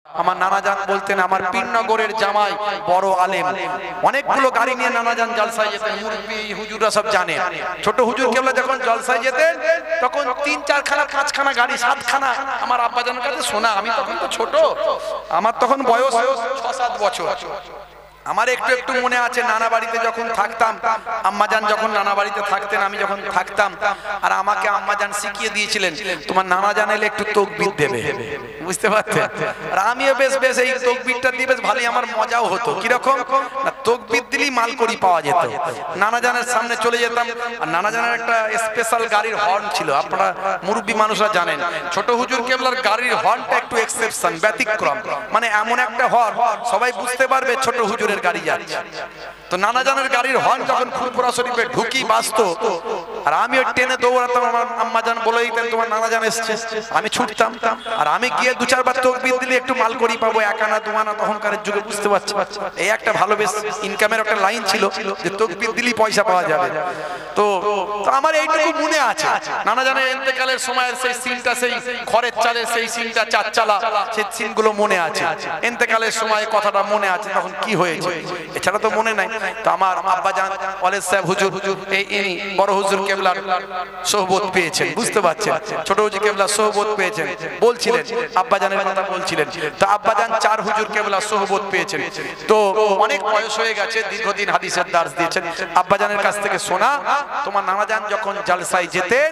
আমার নানাজান বলতেন আমার পীরনগরের জামাই বড় আলেম, অনেকগুলো গাড়ি নিয়ে নানাজান জলসায় যেতেন। মুরব্বি হুজুররা সব জানে। ছোট হুজুর কেবলা যখন জলসায় যেতেন তখন 3-4 খানা 5 খানা গাড়ি 7 খানা আমার আব্বাজানের কাছে শোনা। আমি তখন তো ছোট, আমার তখন বয়স 6-7 বছর। আমার একটু একটু মনে আছে নানা বাড়িতে যখন থাকতাম, আম্মাজান যখন নানা বাড়িতে থাকতেন, আমি যখন থাকতাম, আর আমাকে আম্মাজান শিখিয়ে দিয়েছিলেন তোমার নানাজান এলে একটু তাকবীর দেবে, বুঝতে পারছেন? আর আমিও বেশ বেশ এই তাকবীরটা দিয়ে বেশ ভালোই আমার মজাও হতো। কিরকম না, তাকবীর দিলেই মালকড়ি পাওয়া যেত। নানাজানের সামনে চলে যেতাম, আর নানাজানের একটা স্পেশাল গাড়ির হর্ন ছিল, আপনারা মুরব্বী মানুষরা জানেন। ছোট হুজুর কেবলার গাড়ির হর্নটা একটু এক্সেপশন, ব্যতিক্রম, মানে এমন একটা হর্ন সবাই বুঝতে পারবে ছোট হুজুরের গাড়ি যাচ্ছে। তো নানাজানের গাড়ির হর্ন যখন ফুরফুরা শরীফে ঢুকি বাজতো, আর আমি ওই ট্রেনে দৌড়াতাম, আমার আম্মাজান বলে দিতেন তোমার নানাজান এসছে, আমি ছুটতাম, আর আমি গিয়ে 2-4 বার তাকবীর দিলে একটু মালকড়ি পাবো, 1 আনা 2 আনা তখনকারের যুগে, বুঝতে পারছি। এই একটা ভালো বেশ ইনকামের একটা লাইন ছিল যে তাকবীর দিলেই পয়সা পাওয়া যাবে। তো আমার এইটুকু মনে আছে নানাজানের ইন্তেকালের সময়ের সেই সিনটা, সেই খড়ের চালের সেই সিনটা, 4 চালা, সেই সিনগুলো মনে আছে। ইন্তেকালের সময় কথাটা মনে আছে তখন কি হয়েছে, এছাড়া তো মনে নাই। তো আমার আব্বাজান ওয়ালেদ সাহেব হুজুর এই বড় হুজুর কেবলার সোহবত পেয়েছেন, বুঝতে পারছেন? ছোট হুজুর কেবলার সোহবত পেয়েছেন, বলছিলেন আব্বাজানের কথা বলছিলেন। তো আব্বাজান 4 হুজুর কেবলার সোহবত পেয়েছেন। তো অনেক বয়স হয়ে গেছে, দীর্ঘদিন হাদিসের দার্স দিয়েছেন। আব্বাজানের কাছ থেকে শোনা তোমার নানাজান যখন জলসায় যেতেন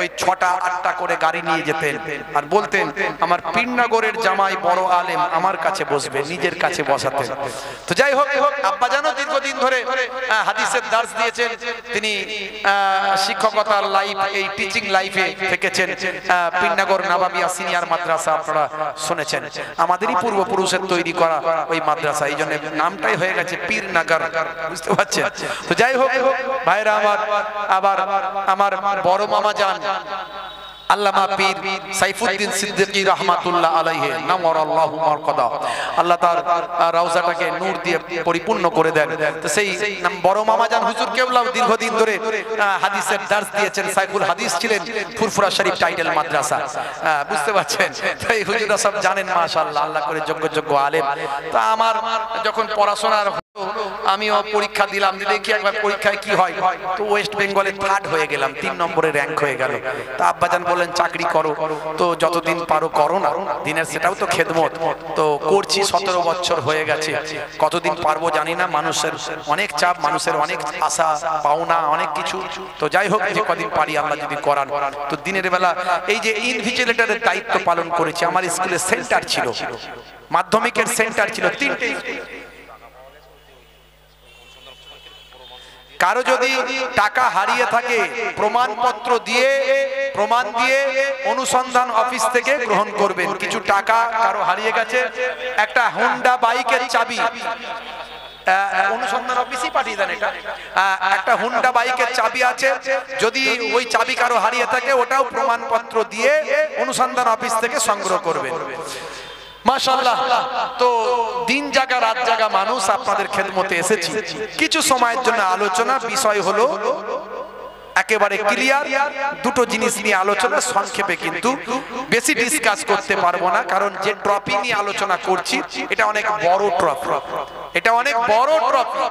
ওই 6টা-8টা করে গাড়ি নিয়ে যেতেন, আর বলতেন আমার পীরনগরের জামাই বড় আলেম আমার কাছে বসবে, নিজের কাছে বসাতেন। তো যাই হোক, আব্বাজানও দীর্ঘদিন ধরে হাদিসের দার্স দিয়েছেন, তিনি শিক্ষকতার লাইফ, এই টিচিং লাইফে থেকেছেন। পীরনগর নবাবিয়া সিনিয়র মাদ্রাসা আপনারা শুনেছেন, আমাদেরই পূর্বপুরুষের তৈরি করা ওই মাদ্রাসা, এই জন্য নামটাই হয়ে গেছে পীরনগর, বুঝতে পারছেন? তো যাই হোক ভাইরা আমার, আবার আমার বড় মামা যান আল্লামা পীর সাইফুদ্দিন সিদ্দিকী রাহমাতুল্লাহ আলাইহি নাওয়ারাল্লাহু মারকাদা, আল্লাহ তার রওজাটাকে নূর দিয়ে পরিপূর্ণ করে দেন। তো সেই বড় মামাজান হুজুর কেবলা দীর্ঘদিন ধরে হাদিসের দার্স দিয়েছেন, সাইফুল হাদিস ছিলেন, ফুরফুরা শরীফ টাইটেল মাদ্রাসা, বুঝতে পারছেন? তো এই হুজুররা সব জানেন মাশাআল্লাহ, আল্লাহ করে যোগ্য আলেম। তো আমার যখন পড়াশোনার আমিও পরীক্ষা দিলাম, দেখি একবার পরীক্ষায় কি হয়। তো ওয়েস্ট বেঙ্গলে 3rd হয়ে গেলাম, 3 নম্বরে র্যাঙ্ক হয়ে গেল। তা আব্বাজান বললেন চাকরি করো, তো যতদিন পারো করো না, দিনের সেটাও তো খেদমত। তো করছি, 17 বছর হয়ে গেছে, কতদিন পারবো জানি না, মানুষের অনেক চাপ, মানুষের অনেক আশা পাওনা, অনেক কিছু। তো যাই হোক, যে কদিন পারি আল্লাহ যদি করান। তো দিনের বেলা এই যে ইনভিজিলেটরের দায়িত্ব পালন করেছি। আমার স্কুলে সেন্টার ছিল, মাধ্যমিকের সেন্টার ছিল 3টে। কারো যদি টাকা হারিয়ে থাকে প্রমাণপত্র দিয়ে, প্রমাণ দিয়ে অনুসন্ধান অফিস থেকে গ্রহণ করবেন। কিছু টাকা কারো হারিয়ে গেছে, একটা হোন্ডা বাইকের চাবি অনুসন্ধান অফিসই পাঠিয়ে দেন, এটা একটা হোন্ডা বাইকের চাবি আছে, যদি ওই চাবি কারো হারিয়ে থাকে ওটাও প্রমাণপত্র দিয়ে অনুসন্ধান অফিস থেকে সংগ্রহ করবেন। মাশাআল্লাহ। তো দিন জাগা রাত জাগা মানুষ আপনাদের খেদমতে এসেছি। কিছু সময়ের জন্য আলোচনা বিষয় হলো একেবারে ক্লিয়ার, দুটো জিনিস নিয়ে আলোচনা, সংক্ষেপে, কিন্তু বেশি ডিসকাস করতে পারবো না, কারণ যে ট্রফি নিয়ে আলোচনা করছি এটা অনেক বড় ট্রফি, এটা অনেক বড় ট্রফি,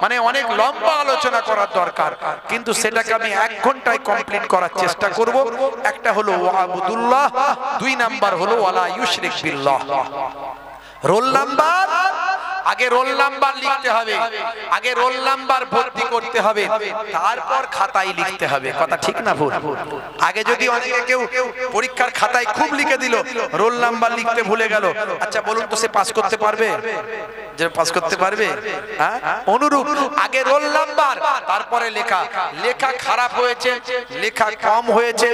মানে অনেক লম্বা আলোচনা করার দরকার, কিন্তু সেটাকে আমি 1 ঘন্টায় কমপ্লিট করার চেষ্টা করব। একটা হলো ওয়াবুদুল্লাহ, 2 নাম্বার হলো ওয়ালা ইউশরিক বিল্লাহ। রোল নাম্বার, আগে রোল নাম্বার লিখতে হবে, আগে রোল নাম্বার ভর্তি করতে হবে, তারপর খাতায় লিখতে হবে। কথা ঠিক না ভুল? আগে যদি অনেকে কেউ পরীক্ষার খাতায় খুব লিখে দিল, রোল নাম্বার লিখতে ভুলে গেল, আচ্ছা বলুন তো সে পাস করতে পারবে? যে পাস করতে পারবে? হ্যাঁ, অনুরূপ আগে রোল নাম্বার, তারপরে লেখা। লেখা খারাপ হয়েছে, লেখা কম হয়েছে,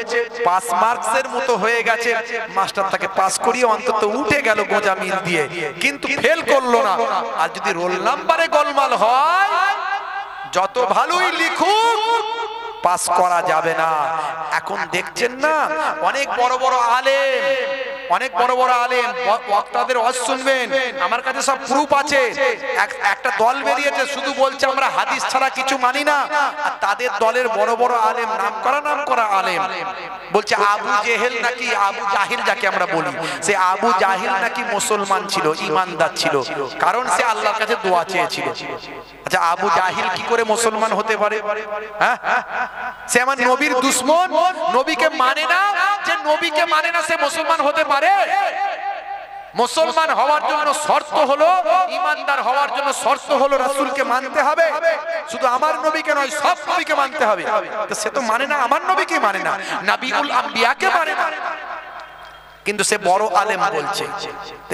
পাস মার্কসের মতো হয়ে গেছে, মাস্টার তাকে পাস করিয়ে অন্তত উঠে গেল গোজা মিল দিয়ে, কিন্তু ফেল করলো না। আর যদি রোল নাম্বারে গোলমাল হয়, যত ভালোই লিখুক পাস করা যাবে না। এখন দেখছেন না অনেক বড় বড় আলেম, অনেক বড় বড় আলেম বক্তাদের ওয়াজ শুনবেন, আমার কাছে সব প্রুফ আছে। একটা দল বেরিয়েছে শুধু বলছে আমরা হাদিস ছাড়া কিছু মানি না, আর তাদের দলের বড় বড় আলেম, নাম করা আলেম বলছে আবু জেহেল নাকি, আবু জাহিল যাকে আমরা বলি, সে আবু জাহিল নাকি মুসলমান ছিল, ইমানদার ছিল, কারণ সে আল্লাহর কাছে দোয়া চেয়েছিল। আচ্ছা, আবু জাহিল কি করে মুসলমান হতে পারে? হ্যাঁ, সে আমার নবীর দুশমন, নবীকে মানে না, যে নবীকে মানে না সে মুসলমান হতে পারে? মুসলমান হওয়ার জন্য শর্ত হলো, ইমানদার হওয়ার জন্য শর্ত হলো রাসূলকে মানতে হবে। শুধু আমার নবীকে নয়, সব নবীকে মানতে হবে। তো সে তো মানে না, আমার নবীকে মানে না, নবিউল আম্বিয়াকে মানে না, কিন্তু সে বড় আলেম বলছে।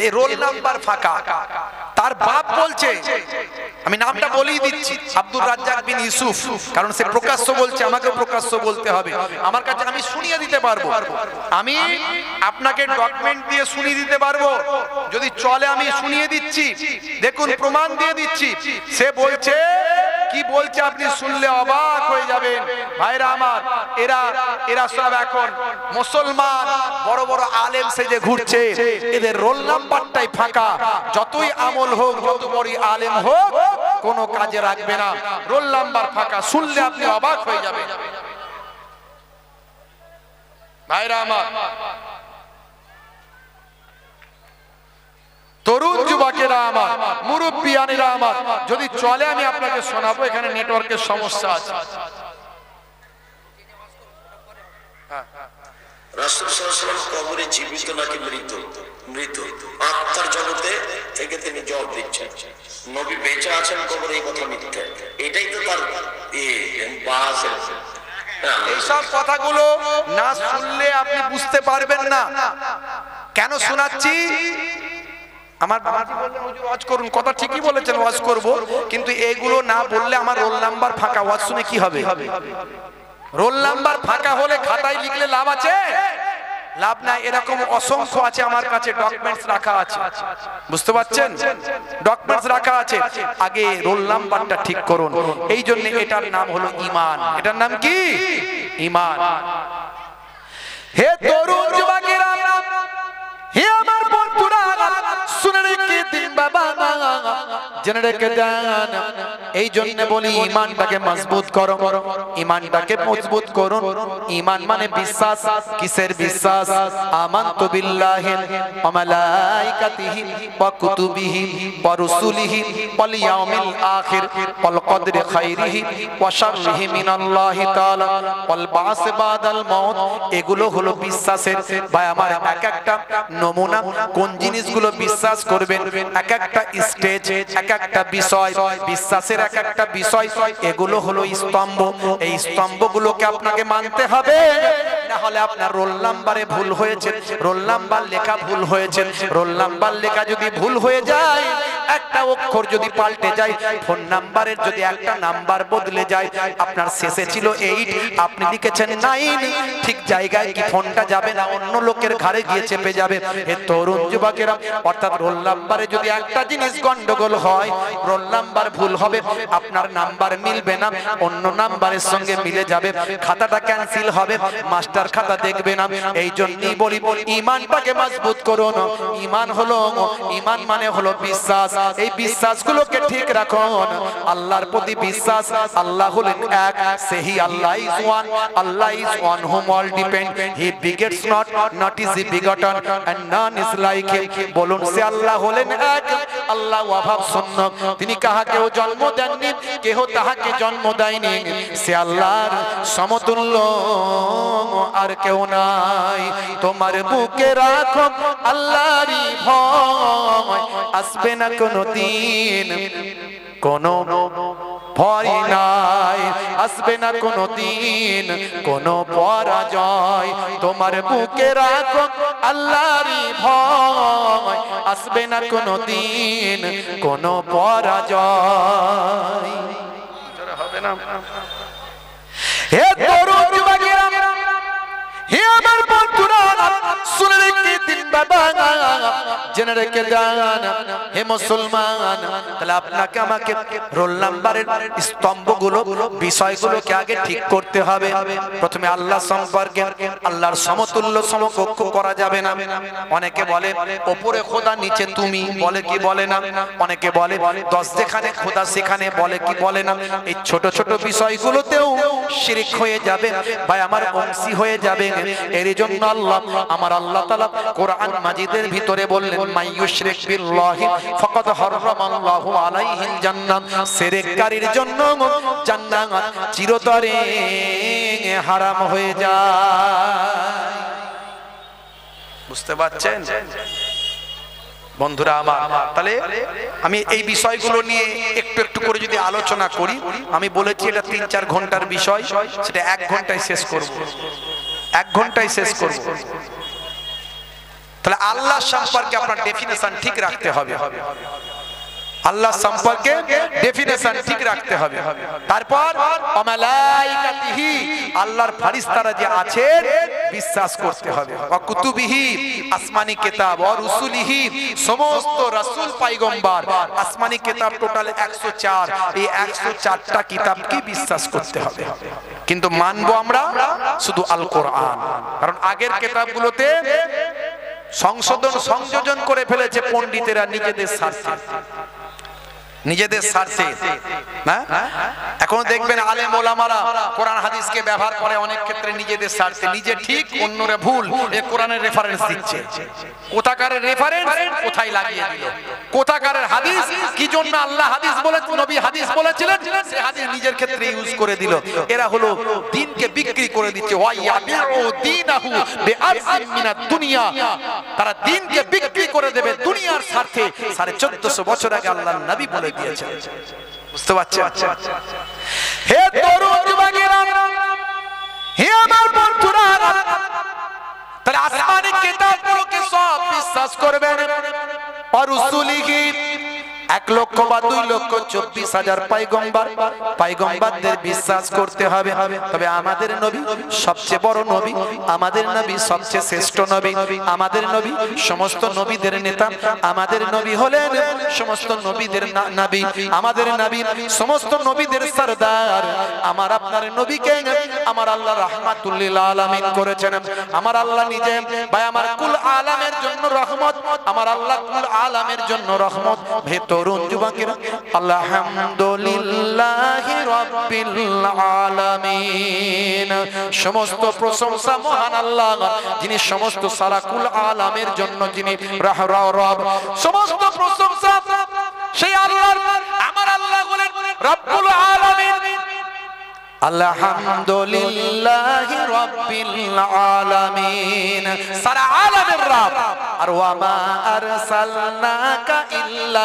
এই রোল নাম্বার ফাঁকা। তার বাপ বলছে, আমি নামটা বলেই দিচ্ছি, আব্দুর রাজ্জাক বিন ইউসুফ, কারণ সে প্রকাশ্য বলছে, আমাকে প্রকাশ্য বলতে হবে। আমার কাছে আমি শুনিয়ে দিতে পারবো, আমি আপনাকে ডকুমেন্ট দিয়ে শুনিয়ে দিতে পারবো, যদি চলে আমি শুনিয়ে দিচ্ছি। দেখুন, প্রমাণ দিয়ে দিচ্ছি। সে বলছে, কি বলছে আপনি শুনলে অবাক হয়ে যাবেন ভাইরা আমার। এরা সব এখন মুসলমান, বড় বড় আলেম সেজে ঘুরছে, এদের রোল নাম্বারটাই ফাঁকা। যতই আমল হোক, যত বড় আলেম হোক, কোনো কাজে রাখবে না, রোল নাম্বার ফাঁকা। শুনলে আপনি অবাক হয়ে যাবেন ভাইরা আমার। তরুণ যুবকেরা আমার, মুরব্বিয়ানেরা আমার, যদি চলে আমি আপনাকে শোনাবো। এখানে নেটওয়ার্কের সমস্যা আছে। রাসূল সাল্লাল্লাহু আলাইহি ওয়াসাল্লাম কবরে জীবিত নাকি মৃত? মৃত। আত্মার জগতে থেকে তিনি জবাব দিচ্ছেন, নবী বেঁচে আছেন কবরে, এই কথা মিথ্যা। এটাই তো তার বাস। এইসব কথাগুলো না শুনলে আপনি বুঝতে পারবেন না। কেন শোনাচ্ছি? আমার বাবাজি বললেন হুজুর ওয়াজ করুন, কথা ঠিকই বলেছেন, ওয়াজ করব, কিন্তু এগুলো না বললে আমার রোল নাম্বার ফাঁকা। ওয়াজ শুনে কি হবে? রোল নাম্বার ফাঁকা হলে খাতায় লিখলে লাভ আছে? লাভ নাই। এরকম অসংখ্য আছে আমার কাছে, ডকুমেন্টস রাখা আছে, বুঝতে পারছেন? ডকুমেন্টস রাখা আছে। আগে রোল নাম্বারটা ঠিক করুন। এই জন্য এটার নাম হলো ঈমান। এটার নাম কি? ঈমান। হে তরুণ যুবকেরা, হে আমার বন্ধুরা, শুনে রেখে দিন বাবা, জেনে রেখে দেন। এই জন্য বলি ঈমানটাকে মজবুত করো, ঈমানটাকে মজবুত করুন। ঈমান মানে বিশ্বাস। কিসের বিশ্বাস? আমানতু বিল্লাহি ওয়া মালাইকাতিহি ওয়া কুতুবিহি ওয়া রুসুলিহি ওয়াল ইয়াউমিল আখির ওয়াল কদরি খাইরিহি ওয়া শাররিহি মিনাল্লাহি তাআলা ওয়াল বাস বাদাল মাউত। এগুলো হলো বিশ্বাসের। ভাই আমার, এক একটা নমুনা, কোন জিনিসগুলো বিশ্বাস করবেন, এক একটা স্টেজ, এক একটা বিষয়, বিশ্বাসের এক একটা বিষয়, এগুলো হলো স্তম্ভ। এই স্তম্ভগুলোকে আপনাকে মানতে হবে, না হলে আপনার রোল নাম্বারে ভুল হয়েছে, রোল নাম্বার লেখা ভুল হয়েছে। রোল নাম্বার লেখা যদি ভুল হয়ে যায়, একটা অক্ষর যদি পাল্টে যায়, ফোন নাম্বারের যদি একটা নাম্বার বদলে যায়, আপনার শেষে ছিল 8, আপনি লিখেছেন 9, ঠিক জায়গায় কি ফোনটা যাবে না, অন্য লোকের ঘাড়ে গিয়ে চেপে যাবে। হে তরুণ যুবকেরা, অর্থাৎ রোল নাম্বারে যদি একটা জিনিস গন্ডগোল হয়, রোল নাম্বার ভুল হবে, আপনার নাম্বার মিলবে না, অন্য নাম্বারের সঙ্গে মিলে যাবে, খাতাটা ক্যান্সেল হবে, মাস্টার খাতা দেখবে না। এই জন্যই বলি ঈমানটাকে মজবুত করুন। ঈমান হলো, ঈমান মানে হলো বিশ্বাস। এই বিশ্বাসগুলোকে ঠিক রাখুন। আল্লাহর প্রতি বিশ্বাস, আল্লাহ হলেন এক, সেই Allah is one, Allah is one whom all depend, he begets not, not is he begotten and none is like him। বলুন, সে আল্লাহ হলেন এক, আল্লাহ অভাব শূন্য, তিনি কাহাকেও জন্ম দেননি, কেহ তাহাকে জন্ম দেয়নি, সে আল্লাহর সমতুল্য আর কেউ নাই। তোমার বুকে রাখো আল্লাহরই ভয়, আসবে না কোনো দিন কোনো ভয় নাই, আসবে না কোনো দিন কোনো পরাজয়। তোমার বুকে রাখো আল্লাহরই ভয়, আসবে না কোনো দিন কোনো পরাজয়। হবে না? হে তরুণ যুবকেরা, হে আমার বন্ধুরা, শুনে রেখে দিন বাবা, জেনে রেখে যান হে মুসলমান। তাহলে আপনাকে আমাকে রোল নাম্বারের স্তম্ভগুলো, বিষয়গুলোকে আগে ঠিক করতে হবে। প্রথমে আল্লাহ সম্পর্কে, আল্লাহর সমতুল্য সমকক্ষ করা যাবে না। অনেকে বলে ওপরে খোদা নিচে তুমি, বলে কি বলে না। অনেকে বলে 10 যেখানে খোদা সেখানে, বলে কি বলে না। এই ছোট ছোট বিষয়গুলোতেও শিরক হয়ে যাবে ভাই, আমার অংশী হয়ে যাবে। এর জন্য আমার আল্লাহ তাআলা কোরআন মাজিদের ভিতরে বললেন মাইয়ুশরিক বিল্লাহি ফাকাদ হারামাল্লাহু আলাইহিল জান্নাহ, শিরককারীর জন্য জান্নাত চিরতরে হারাম হয়ে যায়। বুঝতে পারছেন বন্ধুরা আমার? তাহলে আমি এই বিষয়গুলো নিয়ে একটু একটু করে যদি আলোচনা করি, আমি বলেছি এটা 3-4 ঘন্টার বিষয়, সেটা 1 ঘন্টায় শেষ করব, 1 ঘন্টায় শেষ করব। তাহলে আল্লাহ সম্পর্কে আপনার ডেফিনেশন ঠিক রাখতে হবে, আল্লাহ সম্পর্কে ডেফিনেশন ঠিক রাখতে হবে। তারপর মালাইকাতিহি, আল্লাহর ফেরেশতারা যে আছেন বিশ্বাস করতে হবে। ওয়া কুতুবিহি, আসমানি কিতাব, ওয়া রুসুলিহি, সমস্ত রাসূল পয়গম্বর, আসমানি কিতাব টোটাল 104, এই 104টা কিতাবকে বিশ্বাস করতে হবে। কিন্তু মানবো আমরা শুধু আল কোরআন, কারণ আগের কিতাবগুলোতে সংশোধন সংযোজন করে ফেলেছে পণ্ডিতেরা নিজেদের স্বার্থে, নিজেদের স্বার্থে। এখন দেখবেন আলেম ওলামারা কোরআন হাদিসকে ব্যবহার করে অনেক ক্ষেত্রে নিজেদের স্বার্থে, নিজে ঠিক অন্যরা ভুল, এই কোরআনের রেফারেন্স দিচ্ছে। কোথাকারের রেফারেন্স কোথায় লাগিয়ে দিল, কোথাকারের হাদিস কি জন্য আল্লাহ হাদিস বলেছেন, নবী হাদিস বলেছিলেন, সেই হাদিস নিজের ক্ষেত্রে ইউজ করে দিল। এরা হলো দ্বীনকে বিক্রি করে দিচ্ছে। ওয়া ইয়াবিউ দীনাহু বিআরজিন মিনাদ দুনিয়া, তারা দ্বীনকে বিক্রি করে দেবে দুনিয়ার স্বার্থে। 1450 বছর আগে আল্লাহর নবী বলে দিয়েছেন। বুঝতে পারছেন? হে তরুণ যুবকেরা, হে আমার বন্ধুরা, তাহলে আসমানি কিতাবগুলোকে সব বিশ্বাস করবেন। আর রাসূলিহি 1 লক্ষ বা 2 লক্ষ 24,000 পয়গম্বর, পয়গম্বরদের বিশ্বাস করতে হবে। তবে আমাদের নবী সবচেয়ে বড় নবী, আমাদের নবী সবচেয়ে শ্রেষ্ঠ নবী, আমাদের নবী সমস্ত নবীদের নেতা, আমাদের নবী হলেন সমস্ত নবীদের নবী, আমাদের নবী সমস্ত নবীদের সরদার। আমার আপনার নবীকে আমার আল্লাহ রাহমাতুল লিল আলামিন করেছেন। আমার আল্লাহ নিজে ভাই আমার কুল আলামের জন্য রহমত, আমার আল্লাহ কুল আলামের জন্য রহমত। তরুণ যুবকেরা, আলহামদুলিল্লাহি রাব্বিল আলামিন, সমস্ত প্রশংসা মহান আল্লাহ, যিনি সমস্ত সারা কুল আলামের জন্য যিনি রব, সমস্ত প্রশংসা সেই আল্লাহর। আমার আল্লাহ হলেন রব্বুল আলামিন। আলহামদুলিল্লাহি রাব্বিল আলামিন, সারা আলামের রব। আর ওয়া মা আরসালনাকা ইল্লা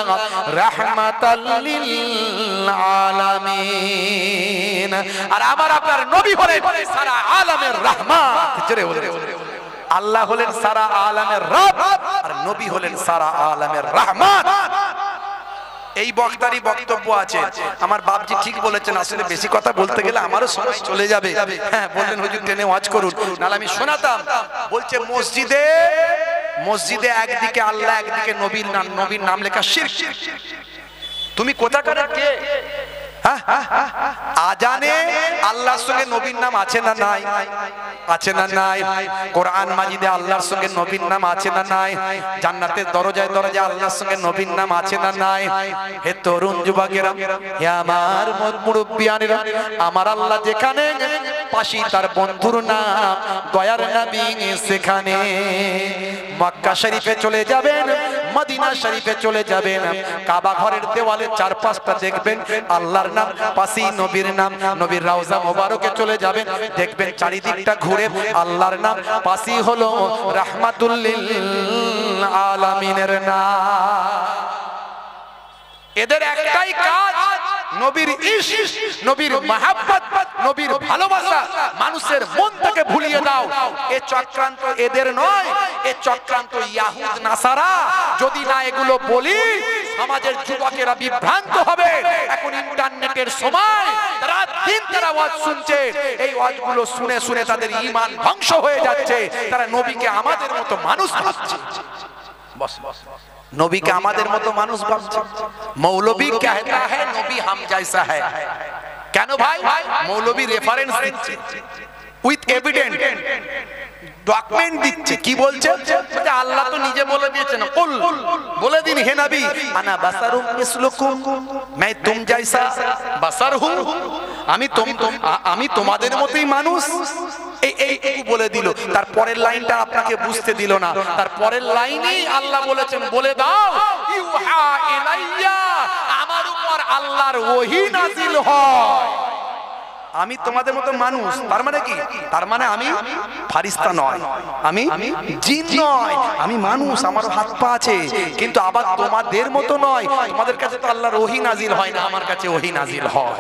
রাহমাতাল লিল আলামিন, আর আমার আপনার নবী হলেন সারা আলামের রহমত। জোরে বলে, আল্লাহ হলেন সারা আলামের রব, আর নবী হলেন সারা আলামের রহমত। এই বক্তারই বক্তব্য আছে। আমার বাপজি ঠিক বলেছেন, আসলে বেশি কথা বলতে গেলে আমারও সময় চলে যাবে। হ্যাঁ বললেন হুজুর টেনে ওয়াজ করুন, নাহলে আমি শোনাতাম। বলছে মসজিদে, মসজিদে একদিকে আল্লাহ একদিকে নবীর নাম, নবীর নাম লেখা শিরক। তুমি কোথাকার কে? আজানে আল্লাহর সঙ্গে নবীর নাম আছে না নাই? আছে না নাই? কোরআন মাজিদে আল্লাহর সঙ্গে নবীর নাম আছে না নাই? জান্নাতের দরজায় দরজায় আল্লাহর সঙ্গে নবীর নাম আছে না নাই? হে তরুণ যুবকেরা, হে আমার মুরব্বিয়ানেরা, আমার আল্লাহ যেখানে পাশি তার বন্ধুর নাম দয়ার নবী সেখানে। মক্কা শরীফে চলে যাবেন, মদিনা শরীফে চলে যাবেন, কাবা ঘরের দেওয়ালে 4-5টা দেখবেন আল্লাহর নাম, পাশি নবীর নাম। নবীর রওজা মোবারকে চলে যাবেন, দেখবেন চারিদিকটা ঘুরে আল্লাহর নাম, পাশি হলো রাহমাতুল লিল আলামিনের নাম। এদের একটাই কাজ, নবীর ইশক, নবীর মহব্বত, নবীর ভালোবাসা মানুষের মন থেকে ভুলিয়ে দাও। এ চক্রান্ত এদের নয়, এ চক্রান্ত ইয়াহুদ নাসারা। যদি না এগুলো বলি সমাজের যুবকেরা বিভ্রান্ত হবে। এখন ইন্টারনেটের সময় রাত দিন তারা ওয়াজ শুনছে, এই ওয়াজগুলো শুনে শুনে তাদের ঈমান ধ্বংস হয়ে যাচ্ছে। তারা নবীকে আমাদের মতো মানুষ ভাবছে। नबी का আমাদের মতো মানুষ ভাবছে। मौलवी कहता है नबी हम जैसा है। কেন ভাই? মৌলবী রেফারেন্স দিচ্ছে উইথ এভিডেন্স, ডকুমেন্ট দিচ্ছে। কি বলছে? আল্লাহ তো নিজে বলে দিয়েছেন, কুল বলে দিন হে নবী আনা বাসারুম মিসলুকুম, मैं तुम जैसा बसर हूं, আমি তোমাদের মতোই মানুষ। এইটুকু বলে দিল। তার পরের লাইনটা আপনাকে বুঝতে দিল না। তার পরের লাইনেই আল্লাহ বলেছেন, বলে দাও ইউহা ইলাইয়া, আমার উপর আল্লাহর ওহী নাযিল হয়। আমি তোমাদের মতো মানুষ, তার মানে কি? তার মানে আমি ফারিস্তা নয়, আমি জিন নয়, আমি মানুষ, আমার হাত পা আছে, কিন্তু আবার তোমাদের মতো নয়। তোমাদের কাছে তো আল্লাহর ওহী নাযিল হয় না, আমার কাছে ওহী নাযিল হয়।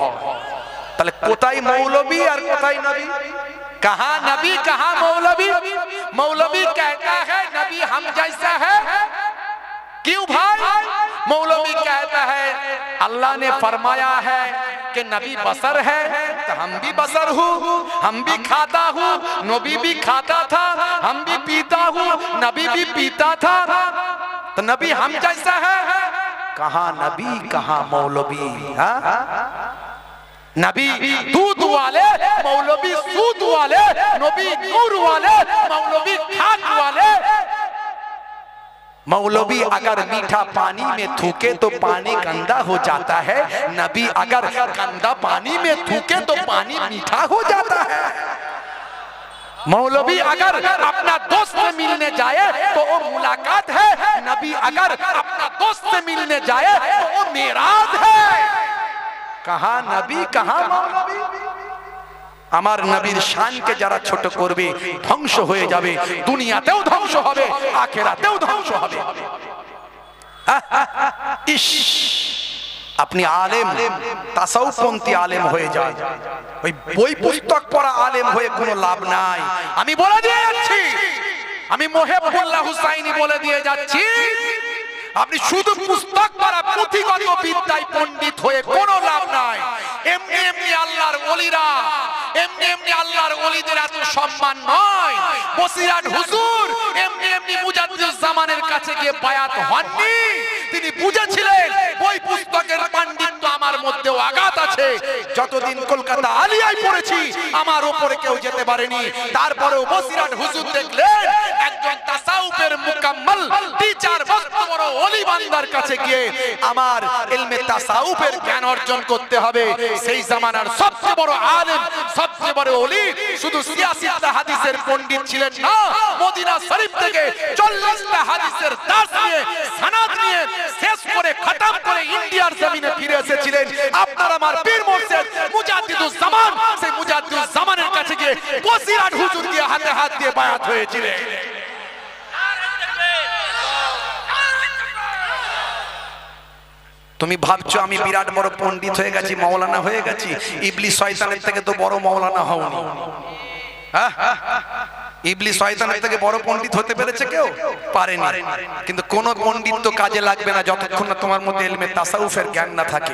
তাহলে কোথায় মৌলবী আর কোথায় নবী? कहां नबी कहां मौलवी? मौलवी कहता है नबी हम जैसा है। क्यों भाई? मौलवी कहता है अल्लाह ने फरमाया है कि नबी बसर है, तो हम भी बसर हूँ, हम भी खाता हूँ, नबी भी खाता था, हम भी पीता हूँ, नबी भी पीता था, तो नबी हम जैसा है। कहां नबी कहां मौलवी? नबी दूध वाले, मौलवी सूद वाले, नबी नूर वाले, मौलवी खाक वाले। मौलवी अगर मीठा पानी में थूके तो पानी गंदा हो जाता है, नबी अगर गंदा पानी में थूके तो पानी मीठा हो जाता है। मौलवी अगर अपना दोस्त से मिलने जाए तो वो मुलाकात है, नबी अगर अपना दोस्त से मिलने जाए तो वो मेराज है। कहां नबी कहां मौलवी? আমার নবীর শানকে যারা ছোট করবে ধ্বংস হয়ে যাবে, দুনিয়াতেও ধ্বংস হবে, আখিরাতেও ধ্বংস হবে। ইস, আপনি আলেম, তাসাউফপন্থী আলেম হয়ে যায়, ওই বই পুস্তক পড়া আলেম হয়ে কোনো লাভ নাই। আমি বলে দিয়ে যাচ্ছি, আমি মোহেবুল্লাহ হুসাইনি বলে দিয়ে যাচ্ছি, আপনি শুধু পুস্তক পড়া পুঁথিগত বিদ্যায় পণ্ডিত হয়ে কোনো লাভ নাই। এমনি এমনি আল্লাহর ওলিরা, এমনি এমনি আল্লাহর ওলিদের এত সম্মান নয়। বসিরহাট হুজুর এমনি এমনি মুজাদ্দিদুজ্জামানের কাছে গিয়ে বায়াত হননি, তিনি বুঝেছিলেন বই পুস্তকের পাণ্ডিত্য আমার মধ্যেও আঘাত আছে। যতদিন কলকাতা আলিয়ায় পড়েছি আমার উপরে কেউ যেতে পারেনি। তারপরেও বসিরহাট হুজুর দেখলেন একজন তাসাউফের মুকাম্মাল টিচার বড় ওলি বান্দার কাছে গিয়ে আমার ইলমে তাসাউফের জ্ঞান অর্জন করতে হবে। সেই জামানার সবচেয়ে বড় আলেম, সবচেয়ে বড় ওলি শুধু ৮৬টা হাদিসের পণ্ডিত ছিলেন না, মদিনা শরীফ থেকে ৪০টা হাদিসের দাস নিয়ে, সনদ নিয়ে শেষ করে খতম করে ইন্ডিয়ার জমিনে ফিরে এসেছিলেন। আপনার আমার পীর মুর্শিদ মুজাদ্দিদুজ্জামান, সেই মুজাদ্দিদুজ্জামানের কাছে গিয়ে বসিরহাট হুজুর দিয়ে হাতে হাত দিয়ে বায়াত হয়েছিলেন। তুমি ভাবছো আমি বিরাট বড় পণ্ডিত হয়ে গেছি, মাওলানা হয়ে গেছি। ইবলিস শয়তানের থেকে তো বড় মাওলানা হওনি। ইবলিস শয়তানের থেকে বড় পণ্ডিত হতে পেরেছে কেউ? পারেনি। কিন্তু কোন পণ্ডিত তো কাজে লাগবে না যতক্ষণ না তোমার মধ্যে ইলমে তাসাউফের জ্ঞান না থাকে।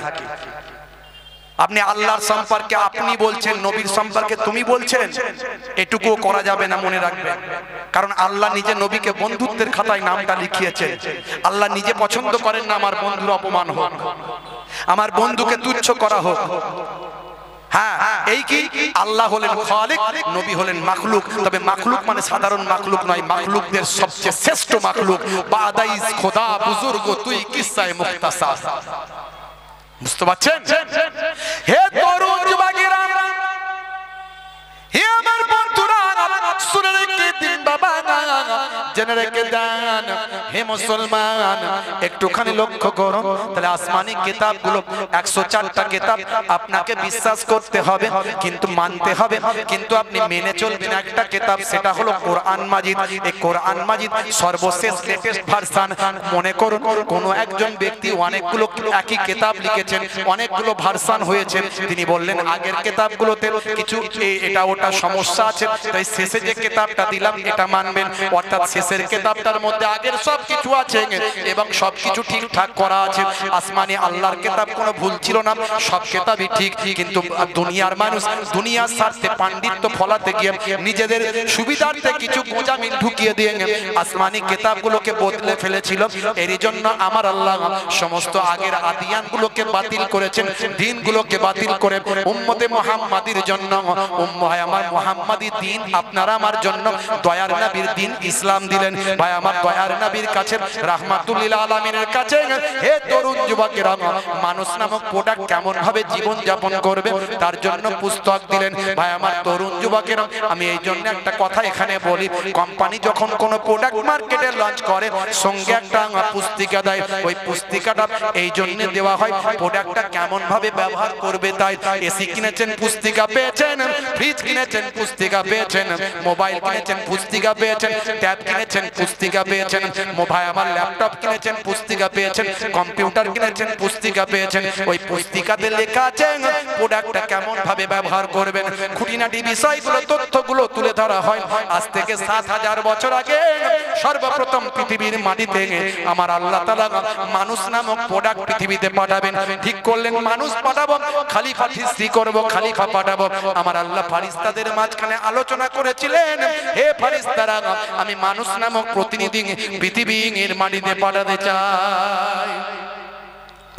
আপনি আল্লাহর সম্পর্কে আপনি বলছেন, নবীর সম্পর্কে তুমি বলছেন, এটুকুও করা যাবে না, মনে রাখবেন। কারণ আল্লাহ নিজে নবীকে বন্ধুত্বের খাতায় নামটা লিখিয়েছেন। আল্লাহ নিজে পছন্দ করেন না আমার বন্ধুর অপমান হোক, আমার বন্ধুকে তুচ্ছ করা হোক। হ্যাঁ, এই কি আল্লাহ হলেন খালিক, নবী হলেন মাখলুক। তবে মাখলুক মানে সাধারণ মাখলুক নয়, মাখলুকদের সবচেয়ে শ্রেষ্ঠ মাখলুক। বাদাইস খোদা বুজুর্গ তুই কিসসায়ে মুখতাসার। বুঝতে পারছেন? হে তরুণ যুবকেরা, হে আমার বন্ধুরা, শুনে রেখে দিন বাবা, জেনে রেখে দেন হে মুসলমান, একটুখানি লক্ষ্য করুন। তাহলে আসমানি কিতাবগুলো ১০৪টা কিতাব আপনাকে বিশ্বাস করতে হবে, কিন্তু মানতে হবে, কিন্তু আপনি মেনে চলবেন একটা কিতাব, সেটা হলো কোরআন মাজিদ। এই কোরআন মাজিদ সর্বশেষ লেটেস্ট ভার্সন। মনে করুন কোনো একজন ব্যক্তি অনেকগুলো একই কিতাব লিখেছেন, অনেকগুলো ভার্সন হয়েছে, তিনি বললেন আগের কিতাবগুলোতে কিছু এটা ওটা সমস্যা আছে, তাই শেষে যে কিতাবটা দিলাম এটা মানবেন। অর্থাৎ শেষের কিতাবটার মধ্যে আগের সব কিছু আছে এবং সব কিছু ঠিকঠাক করা আছে। আসমানি আল্লাহর কিতাব কোনো ভুল ছিল না, সব কিতাবই ঠিক। কিন্তু দুনিয়ার মানুষ দুনিয়ার স্বার্থে পাণ্ডিত্য ফলাতে গিয়ে নিজেদের সুবিধার্থে কিছু গোঁজামিল ঢুকিয়ে দিয়ে আসমানি কিতাবগুলোকে বদলে ফেলেছিল। এরই জন্য আমার আল্লাহ সমস্ত আগের আদিয়ানগুলোকে বাতিল করেছেন, দিনগুলোকে বাতিল করে উম্মতে মুহাম্মাদির জন্য উম্মতে আমার মুহাম্মাদি দিন আপনারা আমার জন্য দয়ার নবীর দিন ইসলাম দিলেন। ভাই আমার দয়ার নবীর কাছে রাহমাতুল লিল আলামিনের কাছে হে তরুণ যুবকেরা, মানুষ নামক প্রোডাক্ট কেমন ভাবে জীবন যাপন করবে তার জন্য পুস্তক দিলেন। ভাই আমার তরুণ যুবকেরা, আমি এই জন্য একটা কথা এখানে বলি, কোম্পানি যখন কোন প্রোডাক্ট মার্কেটে লঞ্চ করে সঙ্গে একটা পুস্তিকা দেয়। ওই পুস্তিকাটা এই জন্য দেওয়া হয় প্রোডাক্টটা কেমন ভাবে ব্যবহার করবে। তাই এসি কিনেছেন পুস্তিকা পেয়েছেন, ফ্রিজ কিনেছেন পুস্তিকা পেয়েছেন, মোবাইল কিনেছেন পুস্তিকা পেয়েছেন, ট্যাব কিনেছেন পুস্তিকা পেয়েছেন, ভাই আমার ল্যাপটপ কিনেছেন পুস্তিকা পেয়েছেন, কম্পিউটার কিনেছেন পুস্তিকা পেয়েছেন। ওই পুস্তিকাতে লেখা আছে প্রোডাক্টটা কেমন ভাবে ব্যবহার করবেন, খুঁটিনাটি বিষয়গুলো তথ্যগুলো তুলে ধরা হয়। আজ থেকে ৭,০০০ বছর আগে সর্বপ্রথম পৃথিবীর মাটিতে আমার আল্লাহ তাআলা মানুষ নামক প্রোডাক্ট পৃথিবীতে পাঠাবেন। ঠিক করলেন মানুষ পাঠাবো, খলিফা সৃষ্টি করব, খলিফা পাঠাবো। আমার আল্লাহ ফারিস্তাদের মাঝখানে আলোচনা করেছিলেন, হে ফারিস্তারা, আমি মানুষ নামক প্রতিনিধি পৃথিবীর মাটিতে পাঠাতে চাই।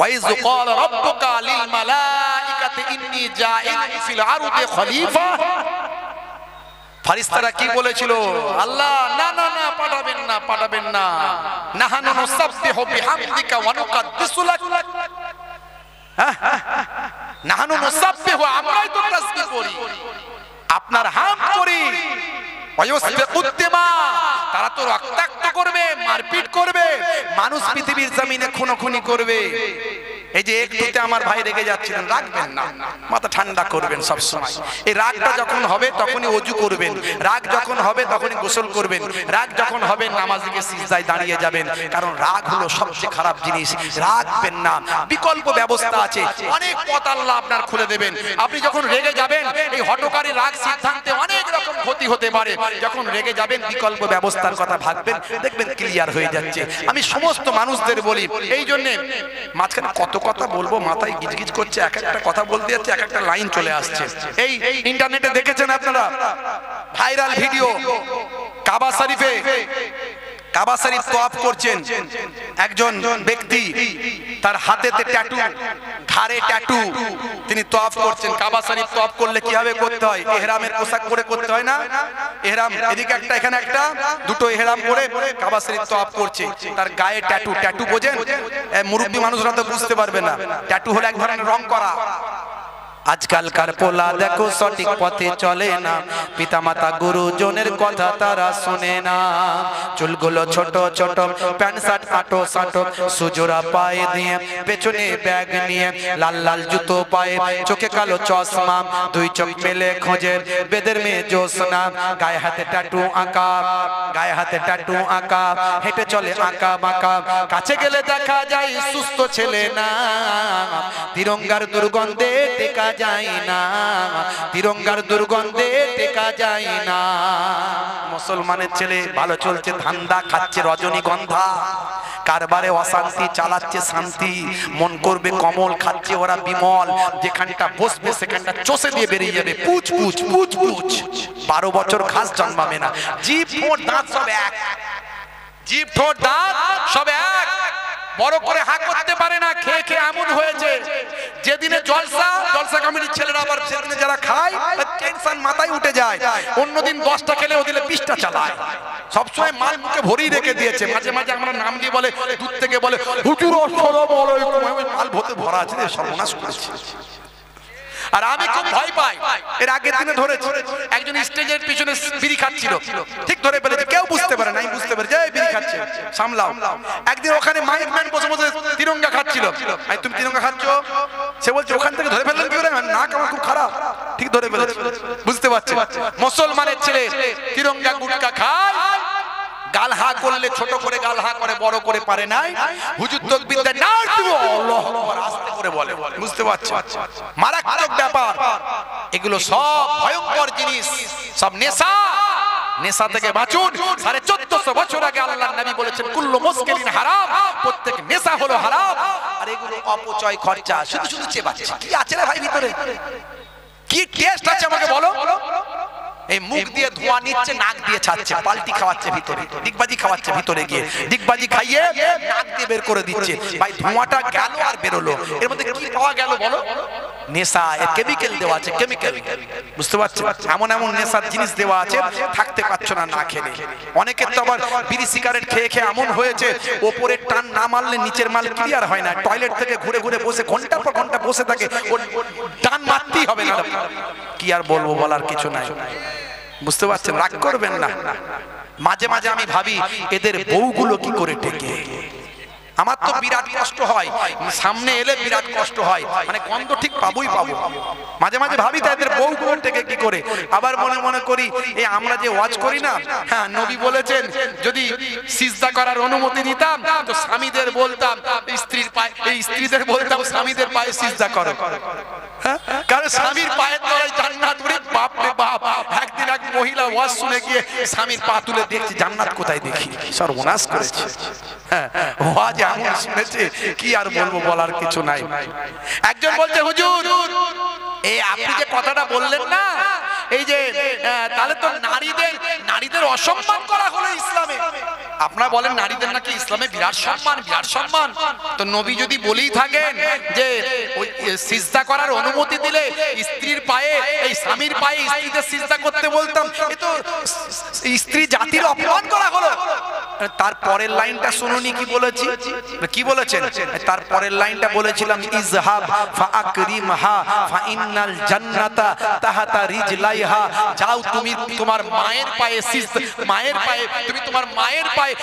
وَإِذْ قَالَ رَبُّكَ لِلْمَلَائِكَةِ إِنِّي جَاعِلٌ فِي الْأَرْضِ خَلِيفَةً। ফারিস্তারা কি বলেছিল? আল্লাহ না না না, পাঠাবেন না, পাঠাবেন না। নাহানু নুসাব্বিহু বিহামদিকা ওয়া নুকাদ্দিসু লাক। নাহানু নুসাব্বিহু, আমরাই তো তাসবিহ করি, আপনার হামদ করি। তারা তো রক্তাক্ত করবে, মারপিট করবে, মানুষ পৃথিবীর জমিনে খুনোখুনি করবে। এই যে একটুতে আমার ভাই রেগে যাচ্ছিলেন, রাখবেন না, মাথা ঠান্ডা করবেন সব সময়। এই রাগটা যখন হবে তখনই ওযু করবেন, রাগ যখন হবে তখনই গোসল করবেন, রাগ যখন হবে নামাজে গিয়ে সিজদায় দাঁড়িয়ে যাবেন। কারণ রাগ হলো সবচেয়ে খারাপ জিনিস। রাখবেন না, বিকল্প ব্যবস্থা আছে, অনেক পথ আল্লাহ আপনার খুলে দেবেন। আপনি যখন রেগে যাবেন, এই হঠকারী রাগ সিদ্ধান্তে অনেক রকম ক্ষতি হতে পারে। যখন রেগে যাবেন বিকল্প ব্যবস্থার কথা ভাববেন, দেখবেন ক্লিয়ার হয়ে যাচ্ছে। আমি সমস্ত মানুষদের বলি, এই জন্য মাঝখানে কত কথা বলবো, মাথায় গিজগিজ করছে, এক একটা কথা বলতে যাচ্ছে, এক একটা লাইন চলে আসছে। এই ইন্টারনেটে দেখেছেন আপনারা ভাইরাল ভিডিও, কাবা শরীফে কাবা শরীফ তওয়াফ করছেন একজন ব্যক্তি, তার হাতেতে ট্যাটু, ঘাড়ে ট্যাটু, তিনি তওয়াফ করছেন। কাবা শরীফ তওয়াফ করলে কিভাবে করতে হয়? ইহরামের পোশাক পরে করতে হয় না? ইহরাম এদিকে একটা, এখানে একটা, দুটো ইহরাম পরে কাবা শরীফ তওয়াফ করছে। তার গায়ে ট্যাটু, ট্যাটু বোঝেন? মুরব্বী মানুষরা তো বুঝতে পারবে না। ট্যাটু হলো এক ধরনের রং করা। আজকালকার পোলা দেখো সঠিক পথে চলে না, পিতামাতা গুরুজনের কথা তারা শোনে না। চুলগুলো ছোট ছোট, প্যান্ট শার্ট আটো সাটো, সুজোরা পায়ে দিয়ে, পেছনে ব্যাগ নিয়ে, লাল লাল জুতো পায়ে, চোখে কালো চশমা, দুই চোখ মেলে খোঁজে বেদের মেয়ে জোসনা, গায়ে হাতে ট্যাটু আঁকা, গায়ে হাতে ট্যাটু আঁকা, হেঁটে চলে আঁকা বাঁকা। কাছে গেলে দেখা যায় সুস্থ ছেলে না, তিরঙ্গার দুর্গন্ধে টেকা যায় না, তিরঙ্গার দুর্গন্ধে টেকা যায় না। মুসলমানের ছেলে ভালো চলছে, ধান্দা খাচ্ছে রজনীগন্ধা, কারবারে অশান্তি, চালাচ্ছে শান্তি, মন করবে কমল, খাচ্ছে ওরা বিমল, যেখানটা বসবে সেখানটা চষে দিয়ে বেরিয়ে যাবে, পুচ পুচ পুচ পুচ। 12 বছর ঘাস জন্মাবে না, জিভ ঠোঁট দাঁত সব এক, জিভ ঠোঁট দাঁত সব এক, বড় করে হা করতে পারে না, খেয়ে খেয়ে এমন হয়েছে। যেদিনে জলসা কমিটির ছেলেরা আবার সেদিনে যারা খায় টেনশন মাথায় উঠে যায়, অন্যদিন 10টা খেলে ওদিকে 20টা চালায়, সবসময় মাল মুখে ভরেই রেখে দিয়েছে। মাঝে মাঝে আমরা নাম দিয়ে বলে, দূর থেকে বলে হুজুর আসসালামু আলাইকুম, মাল ভর্তি ভরা আছে, সর্বনাশ করেছে। আর আমি খুব ভয় পাই, এর আগের দিনে ধরেছি একজন স্টেজের পিছনে বিড়ি খাচ্ছিল, ঠিক ধরে ফেলেছে, কেউ বুঝতে পারে না, আমি বুঝতে পারি যে বিড়ি খাচ্ছে, সামলাও। একদিন ওখানে মাইক ম্যান বসে বসে তিরঙ্গা খাচ্ছিল, তুমি তিরঙ্গা খাচ্ছ, সে বলছে ওখান থেকে ধরে ফেললেন কি করে? না, আমার খুব খারাপ, ঠিক ধরে ফেলেছে, বুঝতে পারছে। মুসলমানের ছেলে তিরঙ্গা গুটকা খায়, গাল হা করলে ছোট করে গাল হা করে, বড় করে পারে নাই, হুজুর তাকবীর দেয় না, আল্লাহু আকবার আস্তে করে বলে, বুঝতে পারছো? মারাত্মক ব্যাপার এগুলো, সব ভয়ঙ্কর জিনিস, সব নেশা। নেশা থেকে বাঁচুন। 14.5 1400 বছর আগে আল্লাহর নবী বলেছেন কুল্লু মুসকিরিন হারাম, প্রত্যেক নেশা হলো হারাম। আর এগুলো অপচয় খরচা, শুধু শুধু চেবাচ্ছে। কি আছে রে ভাই ভিতরে, কি টেস্ট আছে আমাকে বলো? এই মুখ দিয়ে ধোঁয়া নিচ্ছে, নাক দিয়ে ছাড়ছে, পাল্টি খাওয়াচ্ছে ভিতরে, ডিগবাজি খাওয়াচ্ছে ভিতরে গিয়ে, ডিগবাজি খাইয়ে নাক দিয়ে বের করে দিচ্ছে। ভাই ধোঁয়াটা গেল আর বেরোলো, এর মধ্যে কি পাওয়া গেল বলো? নেশা, এর কেমিক্যাল দেওয়া আছে, কেমিক্যাল, বুঝতে পারছো? এমন এমন নেশার জিনিস দেওয়া আছে, থাকতে পারছো না না খেলে। অনেকের তো আবার বিড়ি সিগারেট খেয়ে খেয়ে এমন হয়েছে, ওপরের টান না মারলে নিচের মাল ক্লিয়ার হয় না। টয়লেট থেকে ঘুরে ঘুরে বসে ঘন্টার পর ঘন্টা বসে থাকে, টান মারতেই হবে না। কি আর বলবো, বলার কিছু নাই, বুঝতে পারছেন? রাগ করবেন না। মাঝে মাঝে আমি ভাবি এদের বউগুলো কি করে টেকে। আমার তো বিরাট কষ্ট হয়, সামনে এলে বিরাট কষ্ট হয়, মানে গন্ধ ঠিক পাবোই পাবো। মাঝে মাঝে ভাবি তা এদের বউগুলো টেকে কি করে। আবার মনে মনে করি এই আমরা যে ওয়াজ করি না, হ্যাঁ নবী বলেছেন যদি সিজদা করার অনুমতি দিতাম তো স্বামীদের বলতাম স্ত্রীর পায়ে, এই স্ত্রীদের বলতাম স্বামীদের পায়ে সিজদা করো। কারণ স্বামীর পায়ের তলায় জান্নাত। বাপ রে বাপ, একদিন এক মহিলা ওয়াজ শুনে গিয়ে স্বামীর পা তুলে দেখছি জান্নাত কোথায়, দেখি সর্বনাশ করেছে। হ্যাঁ ওয়াজ এমন শুনেছে, কি আর বলবো, বলার কিছু নাই। একজন বলছে হুজুর এই আপনি যে কথাটা বললেন না, এই যে তাহলে তো নারীদের অসম্মান করা হলো ইসলামে। আপনারা বলেন নারীদের নাকি ইসলামে বিরাট সম্মান, বিরাট সম্মান। তো নবী যদি বলেই থাকেন যে ওই সিজদা করার অনুমতি দিলে স্ত্রীর পায়ে, এই স্বামীর পায়ে স্ত্রীদের সিজদা করতে বলতাম, এ তো স্ত্রী জাতির অপমান করা হলো। তার পরের লাইনটা শুনুনি কি বলেছি, কি বলেছেন? তার পরের লাইনটা বলেছিলাম ইজহাব ফাআকরিমহা ফাইন্নাল জান্নাতা তাহাতা রিজলাইহা। যাও তুমি তোমার মায়ের পায়ে সিজদা, মায়ের পায়ে, তুমি তোমার মায়ের পায়ে,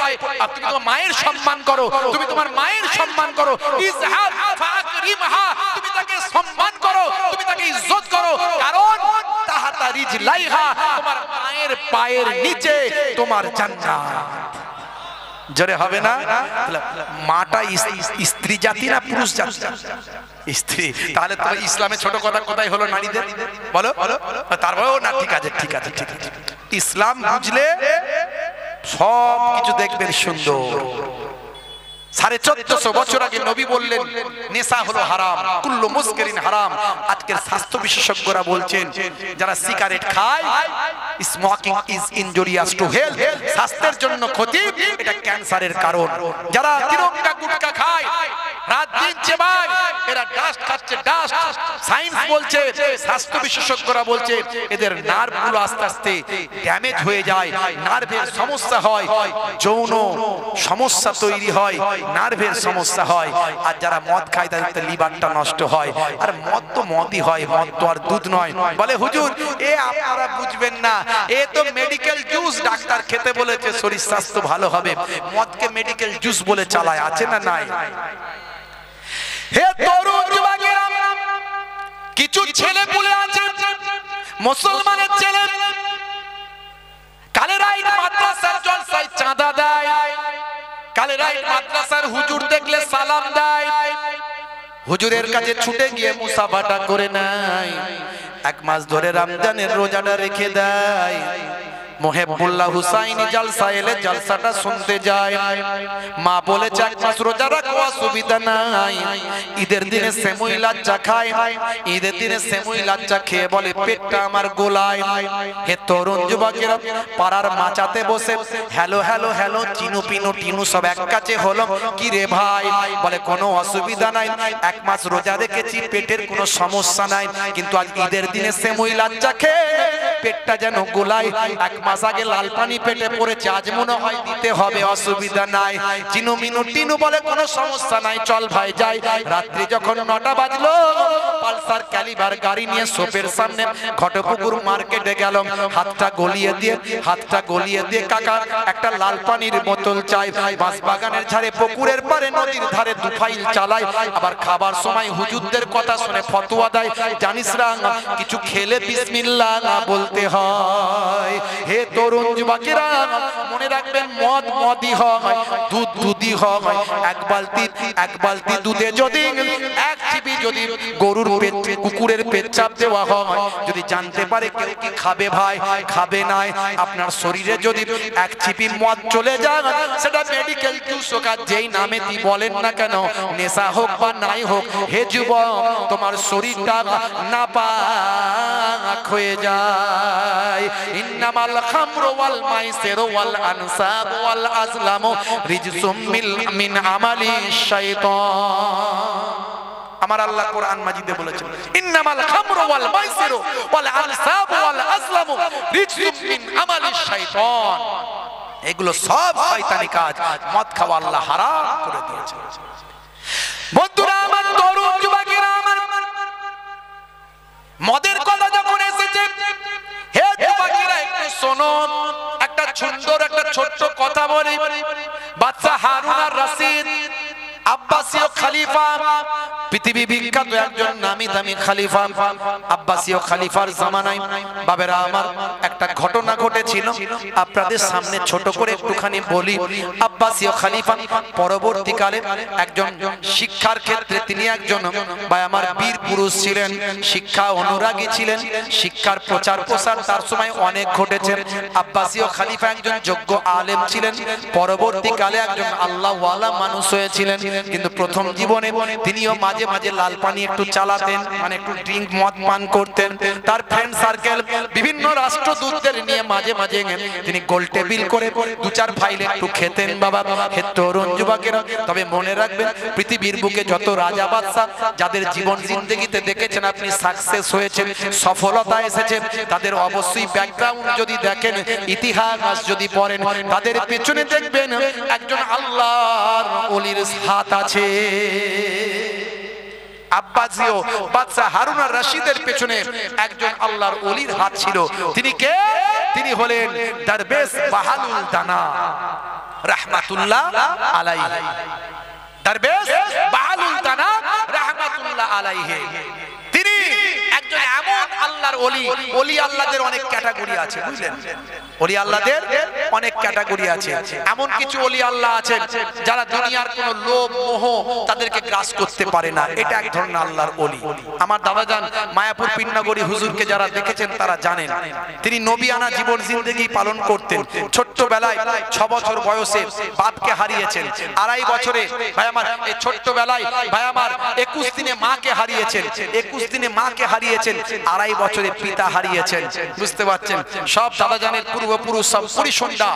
তুমি তোমার মায়ের সম্মান করো, তুমি তোমার মায়ের সম্মান করো। ইজহাব ফাআকরিমহা, তুমি তাকে সম্মান করো, তুমি তাকে ইজ্জত করো, কারণ তাহাতা রিজলাইহা, তোমার মায়ের পায়ের নিচে তোমার জান্নাত। জোরে হবে না? মাটা স্ত্রী জাতি না পুরুষ জাতি? স্ত্রী। তাহলে তো ইসলামে ছোট কথা কোথায় হলো নারীদের, বলো? তারপরেও না, ঠিক আছে ঠিক আছে ঠিক আছে, ইসলাম বুঝলে সব কিছু দেখবেন সুন্দর। 1450 বছর আগে নবী বললেন নেশা হলো হারাম, কুল্লু মুসকিরিন হারাম। আজকের স্বাস্থ্য বিশেষজ্ঞরা বলছেন যারা সিগারেট খায়, smoking is injurious to health, স্বাস্থ্যের জন্য ক্ষতি, এটা ক্যান্সারের কারণ। যারা তিরঙ্গা গুটকা খায়, রাত দিন চেবায়, এরা ডাস্ট খাচ্ছে, ডাস্ট। সায়েন্স বলছে, স্বাস্থ্য বিশেষজ্ঞরা বলছে এদের নার্ভগুলো আস্তে আস্তে ড্যামেজ হয়ে যায়, নার্ভের সমস্যা হয়, যৌন সমস্যা তৈরি হয়, নার্ভের সমস্যা হয়। আর যারা মদ খায় তাদের লিভারটা নষ্ট হয়। আর মদ তো মদই হয়, মদ তো আর দুধ নয়। বলে হুজুর এ আপনারা বুঝবেন না, এ তো মেডিকেল জুস, ডাক্তার খেতে বলেছে শরীর স্বাস্থ্য ভালো হবে। মদকে মেডিকেল জুস বলে চালায়, আছে না নাই? হে তরুণ যুবকেরা, কিছু ছেলে পুলে আছে মুসলমানের ছেলে, কালেরাই মাদ্রাসার জলসায় চাঁদা দেয়, কালেরাই মাদ্রাসার হুজুর দেখলে সালাম দেয়, হুজুরের কাছে ছুটে গিয়ে মুসাফাটা করে নেয়, 1 মাস ধরে রমজানের রোজাটা রেখে দেয়। মোহেবুল্লাহ হুসাইনি জলসা এলে জলসাটা শুনতে যায়। মা বলেছে 1 মাস রোজা রাখো, অসুবিধা নাই। ঈদের দিনে সেমুই লাচ্চা খায়, ঈদের দিনে সেমুই লাচ্চা খেয়ে বলে পেটটা আমার গোলায়। হে তরুণ যুবকেরা, পাড়ার মাচাতে বসে hello hello hello, Chinu Pinu Tinu সব এক কাছে হলো। কি রে ভাই? বলে কোনো অসুবিধা নাই, 1 মাস রোজা রেখেছি, পেটের কোনো সমস্যা নাই, কিন্তু আজ ঈদের দিনে সেমুই লাচ্চা খেয়ে পেটটা যেন গোলায়। 1 মাস আগে লাল পানি পেটে পড়েছে, আজ মনে হয় দিতে হবে, অসুবিধা নাই। চিনু মিনু টিনু বলে কোনো সমস্যা নাই, চল ভাই যাই। রাত্রি যখন 9টা বাজলো, পালসার ক্যালিবার গাড়ি নিয়ে শপের সামনে ঘটপুকুর মার্কেটে গেল। হাতটা গলিয়ে দিয়ে কাকা একটা লাল পানির বোতল চাই। বাঁশ বাগানের ধারে, পুকুরের পারে, নদীর ধারে 2 ফাইল চালায়। আবার খাবার সময় হুজুরদের কথা শুনে ফতোয়া দেয়, জানিস না কিছু খেলে বিসমিল্লাহ বলতে হয়। হে হে তরুণ যুবকেরা মনে রাখবেন মদ মদই হয়, দুধ দুধই হয়। এক বালতি দুধে যদি এক চিপি যদি গরুর কুকুরের পেচ্ছাপ দেওয়া হয়, যদি জানতে পারে কেউ কি খাবে ভাই, খাবে নাই, আপনার শরীরে যদি এক চিপি মদ চলে যায়, সেটা মেডিকেল চুষকার যেই নামে কি বলেন না কেন, নেশা হোক বা নাই হোক, হে যুবক তোমার শরীরটা নাপাক হয়ে যায়। ইন্নামাল খামরু ওয়াল মাইসিরু ওয়াল আনসাব ওয়াল আজলামু রিজসুম মিন আমালি শাইতান। আমার আল্লাহ কোরআন মাজিদে বলেছেন ইন্নামাল খামরু ওয়াল মাইসিরু ওয়াল আনসাব ওয়াল আজলামু রিজসুম মিন আমালি শাইতান। এগুলো সব শয়তানি কাজ, মদ খাওয়া আল্লাহ হারাম করে দিয়েছে। বন্ধুরা আমার, তরুণ যুবকেরা আমার, মদের কথা যখন এসেছে, হে যুবকেরা একটু শোনো, একটা সুন্দর একটা ছোট্ট কথা বলি। বাদশা হারুন আর রশিদ আব্বাসীয় খলিফা, পৃথিবী বিখ্যাত একজন নামি দামি খলিফা, আব্বাসীয় খলিফার জামানায় বাবেরা আমার একটা ঘটনা ঘটেছিল, আপনাদের সামনে ছোট করে একটুখানি বলি। আব্বাসীয় খলিফা পরবর্তীকালে একজন শিক্ষার ক্ষেত্রে তিনি একজন বা আমার বীর পুরুষ ছিলেন, শিক্ষা অনুরাগী ছিলেন, শিক্ষার প্রচার প্রসার তার সময় অনেক ঘটেছে। আব্বাসীয় খলিফা একজন যোগ্য আলেম ছিলেন, পরবর্তীকালে একজন আল্লাহওয়ালা মানুষ হয়েছিলেন। কিন্তু প্রথম জীবনে তিনিও মাঝে মাঝে লাল পানি একটু চালাতেন, মানে একটু ড্রিঙ্ক মদ পান করতেন। তার ফ্রেন্ড সার্কেল বিভিন্ন রাষ্ট্রদূতদের নিয়ে মাঝে মাঝে তিনি গোল টেবিল করে দু চার ফাইল একটু খেতেন। বাবা হে তরুণ যুবকেরা, তবে মনে রাখবেন পৃথিবীর বুকে যত রাজা বাদশা যাদের জীবন জিন্দেগিতে দেখেছেন আপনি সাকসেস হয়েছেন, সফলতা এসেছে, তাদের অবশ্যই ব্যাকগ্রাউন্ড যদি দেখেন, ইতিহাস যদি পড়েন, তাদের পেছনে দেখবেন একজন আল্লাহর ওলির হাত আছে। আব্বাসীয় বাদশা হারুন আর রশিদের পেছনে একজন আল্লাহর ওলির হাত ছিল। তিনি কে? তিনি হলেন দরবেশ বাহালুল দানা রাহমাতুল্লাহ আলাইহি। দরবেশ বাহালুল দানা রাহমাতুল্লাহ আলাইহি তিনি একজন এমন আল্লাহর ওলি। ওলি আল্লাহদের অনেক ক্যাটাগরি আছে, বুঝলেন? ওলি আল্লাহদের অনেক ক্যাটাগরি আছে। এমন কিছু ওলি আল্লাহ আছেন যারা দুনিয়ার কোনো লোভ মোহ তাদেরকে গ্রাস করতে পারে না, এটা এক ধরনের আল্লাহর ওলি। আমার দাদাজান মায়াপুর পিন্নাগরি হুজুরকে যারা দেখেছেন তারা জানেন তিনি নবিয়ানা জীবন জিন্দেগি পালন করতেন। ছোট্টবেলায় 6 বছর বয়সে বাপকে হারিয়েছেন, 2.5 বছরে ভাই আমার এই ছোট্টবেলায় ভাই আমার 21 দিনে মাকে হারিয়েছেন, 21 দিনে মাকে হারিয়েছেন, 2.5 বছরে পিতা হারিয়েছেন। বুঝতে পারছেন? সব দাদাজানের পূর্বপুরুষ সব পরিসন্ধ্যা,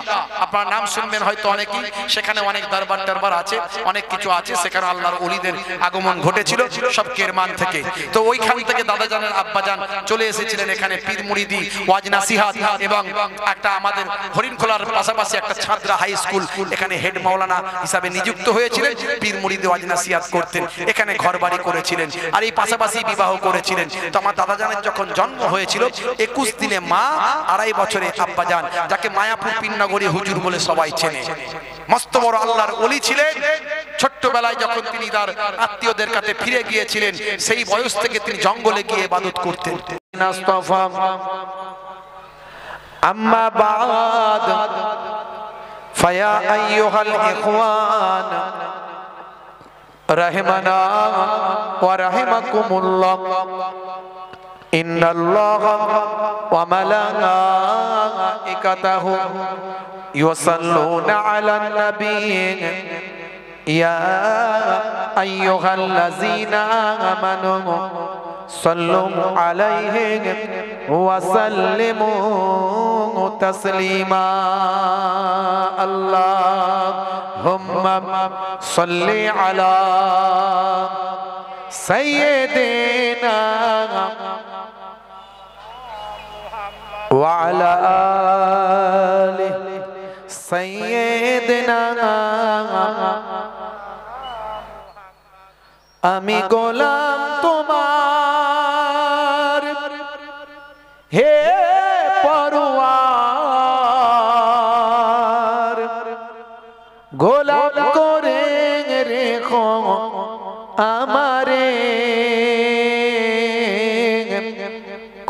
আপনার নাম শুনবেন হয়তো অনেকেই, সেখানে অনেক দরবার টরবার আছে, অনেক কিছু আছে, সেখানে আল্লাহর ওলিদের আগমন ঘটেছিল সব কেরমান থেকে। তো ওইখান থেকে দাদাজানের আব্বাজান চলে এসেছিলেন এখানে পীর মুরিদি ওয়াজ নাসিহাত, এবং একটা আমাদের হরিণখোলার পাশাপাশি একটা ছাত্রা হাই স্কুল, এখানে হেড মাওলানা হিসাবে নিযুক্ত হয়েছিলেন, পীর মুরিদি ওয়াজ নাসিহাত করতেন, এখানে ঘরবাড়ি করেছিলেন, আর এই পাশাপাশি বিবাহ করেছিলেন। তো আমার দাদাজানের যখন জন্ম হয়েছিল 21 দিনে মা, 2.5 বছরে আব্বাজান, যাকে মায়াপুর পিন্নাগরি হুজুর বলে সবাই চেনে, মস্ত বড় আল্লাহর ওলি ছিলেন। ছোট্টবেলায় যখন তিনি তার আত্মীয়দের কাছে ফিরে গিয়েছিলেন, সেই বয়স থেকে তিনি জঙ্গলে গিয়ে ইবাদত করতেন। আম্মা বাদ ফায়া আইয়ুহাল ইখওয়ান রাহিমানা ওয়া রাহিমাকুমুল্লাহ, ইন্নাল্লাহা ওয়া মালাইকাতাহু ইউসাল্লুনা আলান নবী ইয়া আইয়ুহাল্লাযীনা আমানু সাল্লু আলাইহি ওয়া সাল্লিমু তাসলিমা। আল্লাহুম্মা সাল্লি আলা সাইয়্যিদিনা ওয়া আলা আলি সাইয়্যিদিনা। আমি গোলাম তোমার হে পরওয়ার, গোলাম করে রেখো আমারে,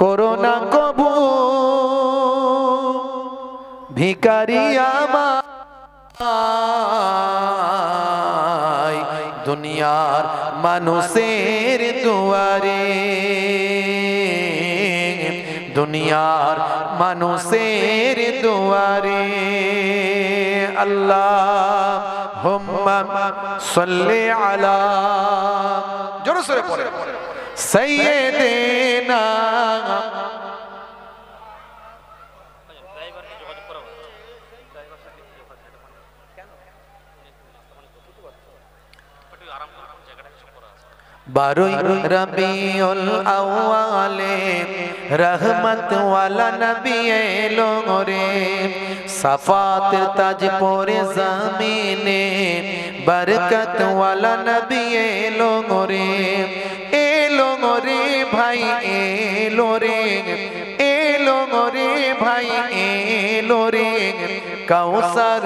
করোনা কবু ভিখারি আমায় দুনিয়ার মানুষের দুয়ারে, দুনিয়ার মানুষের দুয়ারে। আল্লাহুম্মা সাল্লি আলা, জোরে সোরে পড়ে, সাইয়্যিদিনা বারোই রবিউল আউয়ালে রহমত ওয়ালা নবী এলো রে, সাফাত তাজ পরে জমিনে বরকত ওয়ালা নবী এলো রে, এলো রে ভাই এলো রে, এলো রে ভাই এলো রে, কাউসার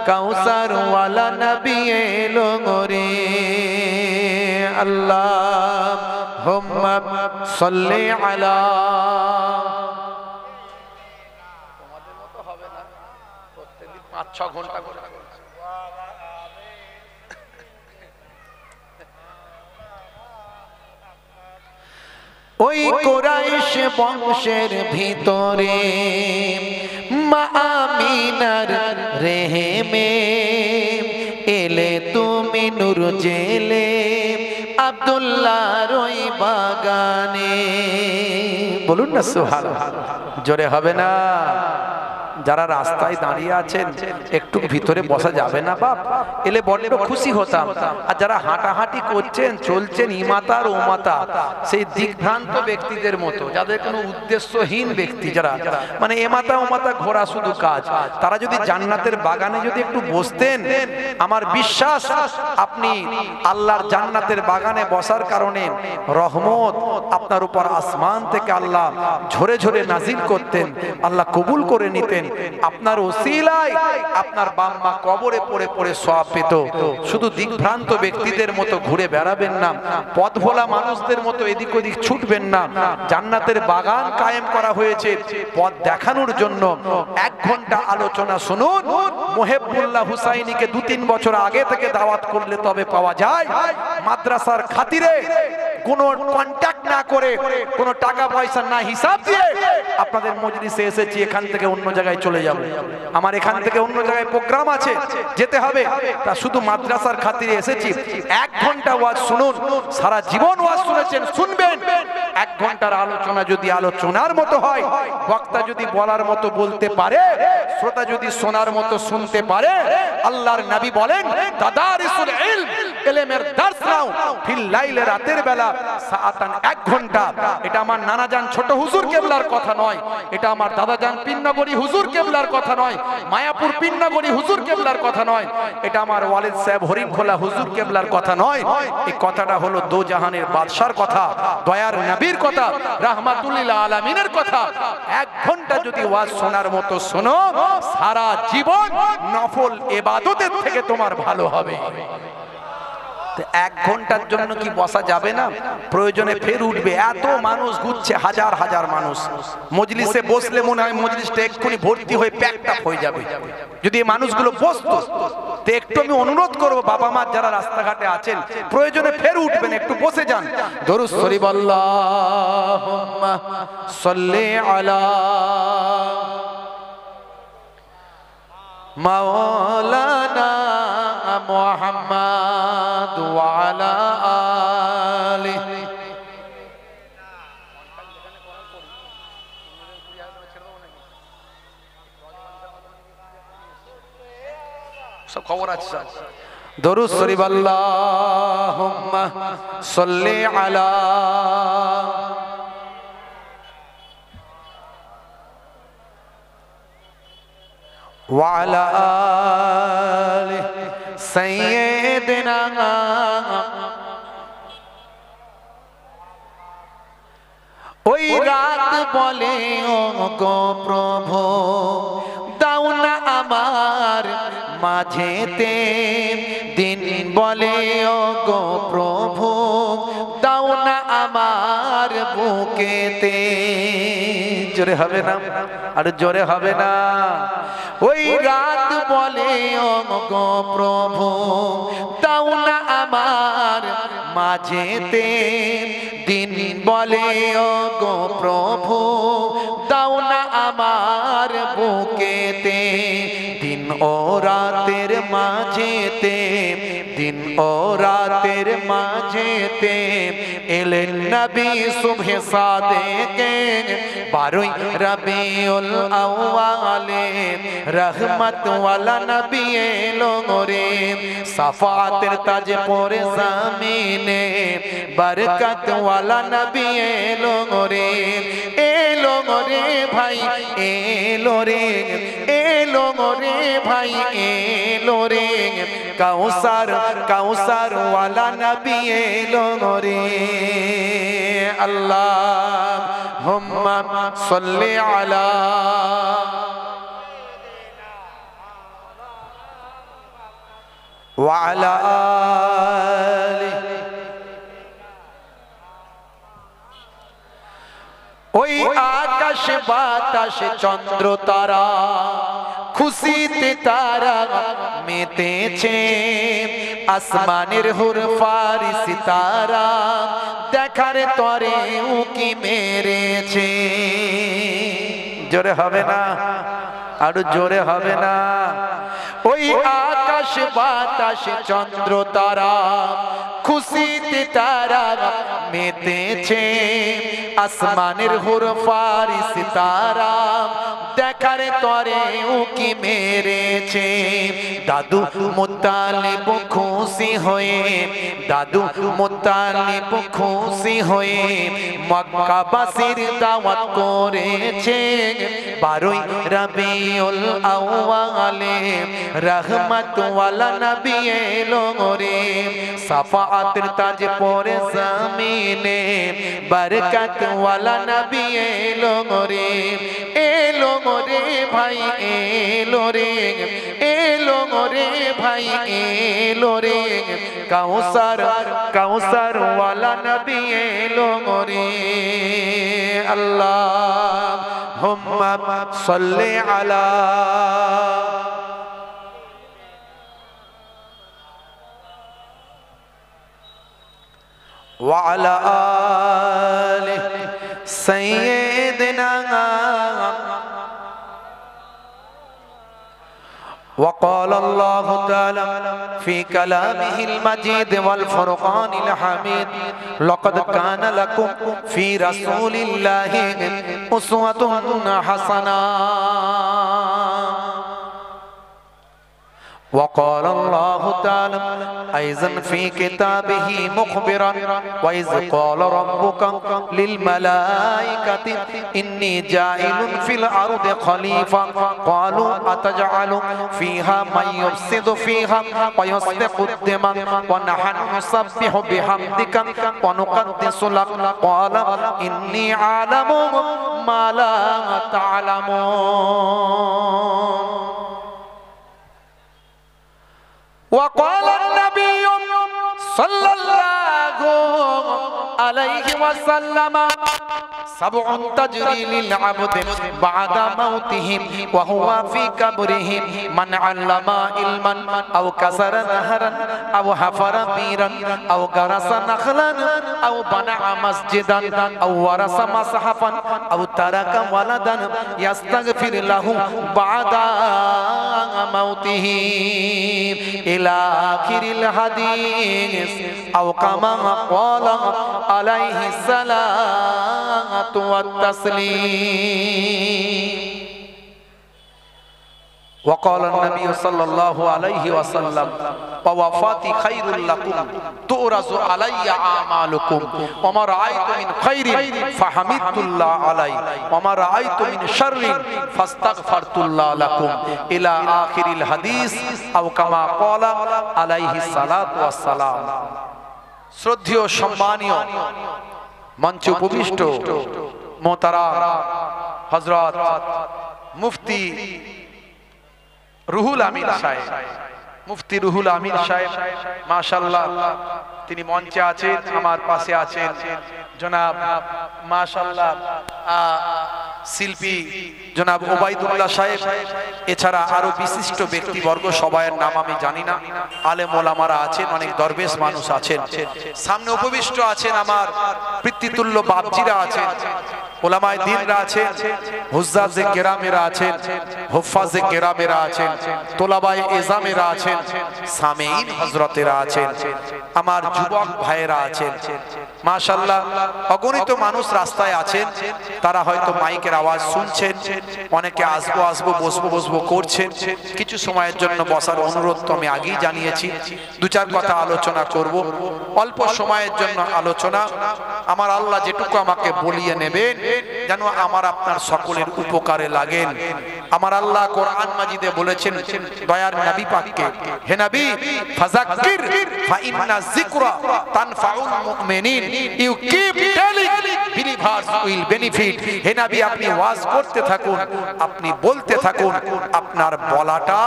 কাউসার ওয়ালা নবী এলো রে। আল্লাহুম্মা সাল্লি আলা, তোমাদের মতো হবে না, প্রত্যেকদিন 5-6 ঘন্টা করে। ওই কুরাইশ বংশের ভিতরে মা আমিনার রেহেমে এলে তুমি নূর জেলে আব্দুল্লাহর ওই বাগানে। বলুন না সুবহানাল্লাহ, জোরে হবে না? যারা রাস্তায় দাঁড়িয়ে আছেন একটু ভিতরে বসা যাবে না বাপ? এলে বড্ড খুশি হতাম। আর যারা হাঁটাহাঁটি করছেন চলছেন ইমাতার ওমাতা, সেই দিকভ্রান্ত ব্যক্তিদের মতো, যাদের কোনো উদ্দেশ্যহীন ব্যক্তি, যারা মানে এমাতা ওমাতা ঘোরা শুধু কাজ, তারা যদি জান্নাতের বাগানে যদি একটু বসতেন, আমার বিশ্বাস আপনি আল্লাহর জান্নাতের বাগানে বসার কারণে রহমত আপনার উপর আসমান থেকে আল্লাহ ঝরে ঝরে নাজিল করতেন, আল্লাহ কবুল করে নিতেন। আপনার ওসিলায় আপনার বাম্মা কবরে পড়ে পড়ে সওয়াব পেত। শুধু দিকভ্রান্ত ব্যক্তিদের মতো ঘুরে বেড়াবেন না, পথ ভোলা মানুষদের মতো এদিক ওদিক ছুটবেন না। জান্নাতের বাগান কায়েম করা হয়েছে পথ দেখানোর জন্য। 1 ঘন্টা আলোচনা শুনুন। মুহিবুল্লাহ হুসাইনিকে 2-3 বছর আগে থেকে দাওয়াত করলে তবে পাওয়া যায়। মাদ্রাসার খাতিরে কোনো কন্টাক্ট না করে, কোনো টাকা পয়সা না হিসাব দিয়ে আপনাদের মজলিসে এসেছি, এখান থেকে অন্য জায়গায় চলে যাব। আমার এখান থেকে অন্য জায়গায় প্রোগ্রাম আছে, যেতে হবে, তা শুধু মাদ্রাসার খাতিরে এসেছি। 1 ঘন্টা ওয়াজ শুনুন। সারা জীবন ওয়াজ শুনেছেন, শুনবেন। 1 ঘন্টার আলোচনা যদি আলোচনার মতো হয়, বক্তা যদি বলার মতো বলতে পারে, শ্রোতা যদি শোনার মতো শুনতে পারে, আল্লাহর নবী বলেন তাদারিসুল ইলম, ইলমের দর্স নাও ফিল লাইল, রাতের বেলা সাআতান, 1 ঘন্টা। এটা আমার নানাজান ছোট হুজুর কেবলার কথা নয়, এটা আমার দাদাজান পিন্নগরী হুজুর কেবলার কথা নয়, মায়াপুর পিন্নগরী হুজুর কেবলার কথা নয়, এটা আমার ওয়ালিদ সাহেব হরিণখোলা হুজুর কেবলার কথা নয়। এই কথাটা হলো দো জাহানের বাদশার কথা, দয়ার নবীর কথা, রাহমাতুল লিল আলামিনের কথা। 1 ঘন্টা যদি ওয়াজ শোনার মতো শোনো, সারা জীবন নফল ইবাদতের থেকে তোমার ভালো হবে। 1 ঘন্টার জন্য কি বসা যাবে না? প্রয়োজনে ফের উঠবে। এত মানুষ ঘুরছে, হাজার হাজার মানুষ। মজলিসে বসলে মনে হয় মজলিসটা এক্ষুনি ভর্তি হয়ে প্যাকটা হয়ে যাবে যদি এই মানুষগুলো বসতো। তো একটু আমি অনুরোধ করবো, বাবা মা যারা রাস্তাঘাটে আছেন, প্রয়োজনে ফের উঠবেন, একটু বসে যান। দরুদ শরীফ আল্লাহুম্মা সাল্লি আলা মাওলানা মুহাম্মাদ ওয়া আলা আলিহি। সব খবর আছে। দরুদ শরীফ আল্লাহুম্মা সাল্লি আলা ওয়া আলা আলিহি সাইয়্যিদিনা। ওই রাত বলে ও গো প্রভু, দাও না আমার মাঝেতে। দিন বলে ও গো প্রভু, দাও না আমার বুকেতে। জোরে হবে না? আর জোরে হবে না? ওই রাত বলে ও গো প্রভু দাও না আমার মাঝেতে, দিন বলে ও গো প্রভু দাও না আমার বুকেতে। দিন ও রাতের মাঝেতে, দিন ও রাতের মাঝেতে এলেন নবী সুবহে সাদেকে। 12 রবিউল আউয়ালে রহমত ওয়ালা নবী এলো রে, সাফাতের তাজ পরে জামিনে বরকত ওয়ালা নবী এলো রে। এলো রে ভাই এলো রে, এলো রে ভাই এলো রে, কাউসার কাউসার ওয়ালা নবী এলো রে। আল্লাহুম্মা সাল্লি আলা ওয়া আলা আলিহি। ওই আকাশ বাতাস চন্দ্র তারা খুশিতে তারা মেতেছে, আসমানের হুর ফারিস তারা দেখার তরে উকি মেরেছে। জোরে হবে না? আরো জোরে হবে না? ওই আকাশ বাতাস চন্দ্র তারা খুশিতে তারা মেতেছে, আসমানের হুর ফারিস তারা দেখার তরে উকি মেরেছে। দাদু মুত্তালিব খুশি হয়ে, দাদু মুত্তালিব খুশি হয়ে মক্কাবাসীর দাওয়াত করেছে। 12 রবিউল আউয়ালে রহমত ওয়ালা নবী এলো রে, সাফাতের তাজ পরে জামিনে বরকত ওয়ালা নবী এলো রে। এলো রে ভাই এলো রে, এলো রে ভাই এলো রে, কাউসার কাউসার ওয়ালা নবী এলো রে। আল্লাহুম্মা সাল্লি আলা ওয়া আলা আলিহি সাইয়্যিদিনা। وقال الله تعالى في كلامه المجيد والفرقان الحميد لقد كان لكم في رسول الله أسوة حسنة. وقال الله تعالى أيضا في كتابه مخبرا وإذ قال ربك للملائكة إني جاعل في الأرض خليفة قالوا أتجعل فيها من يفسد فيها ويسفك الدماء ونحن نسبح بحمدك ونقدس لك قال إني أعلم ما لا تعلمون. وقال النبي صلى الله عليه وسلم 7 تجري للعبد بعد موته وهو في قبره من علم علما أو كسر نهرا أو حفر بيرا أو غرس نخلا أو بنى مسجدا أو ورث مصحفا أو ترك ولدا يستغفر له بعد موته إلى آخر الحديث أو كما قال عليه الصلاة والتسليم. وقال النبي صلى الله عليه وسلم ووفاتي خير لكم تؤرز علي أعمالكم وما رأيت من خير فحمدت الله علي وما رأيت من شر فاستغفرت الله لكم إلى آخر الحديث أو كما قال عليه الصلاة والسلام. শ্রদ্ধেয় সম্মানীয় মঞ্চে উপবিষ্ট মোহতারাম হযরত মুফতি রুহুল আমিন সাহেব, মুফতি রুহুল আমিন সাহেব মাশাআল্লাহ তিনি মঞ্চে আছেন, আমার পাশে আছেন। জনাব মাশাআল্লাহ শিল্পী জনাব ওবাইদুল্লাহ সাহেব, এছাড়া আরো বিশিষ্ট ব্যক্তিবর্গ, সবাইয়ের নাম আমি জানি না। আলেম ওলামারা আছেন, অনেক দরবেশ মানুষ আছেন। সামনে উপবিষ্ট আছেন আমার পিতৃতুল্য বাপজিরা আছেন, ওলামায়ে দ্বীনরা আছেন, হুজ্জাজে কেরামেরা আছেন, হুফাজে কেরামেরা আছেন, তোলাবায়ে এজামেরা আছেন, সামেঈন হযরতেরা আছেন, আমার যুবক ভাইয়েরা আছেন। মাশাআল্লাহ অগণিত মানুষ রাস্তায় আছেন, তারা হয়তো মাইকের আওয়াজ শুনছেন, অনেকে আসবো আসবো বসবো বসবো করছেন। কিছু সময়ের জন্য বসার অনুরোধ তো আমি আগেই জানিয়েছি। দু চার কথা আলোচনা করব, অল্প সময়ের জন্য আলোচনা। আমার আল্লাহ যেটুকু আমাকে বলিয়ে নেবেন যেন আমার আপনার সকলের উপকারে লাগেন। আমার আল্লাহ কোরআন মাজিদে বলেছেন দয়ার নবী পাককে, হে নবী ফাযাক্কির ফা ইন্না যিকরা তানফাউল মুমিনিন, you keep telling believers will benefit. হে নবী আপনি ওয়াজ করতে থাকুন, আপনি বলতে থাকুন, আপনার বলাটা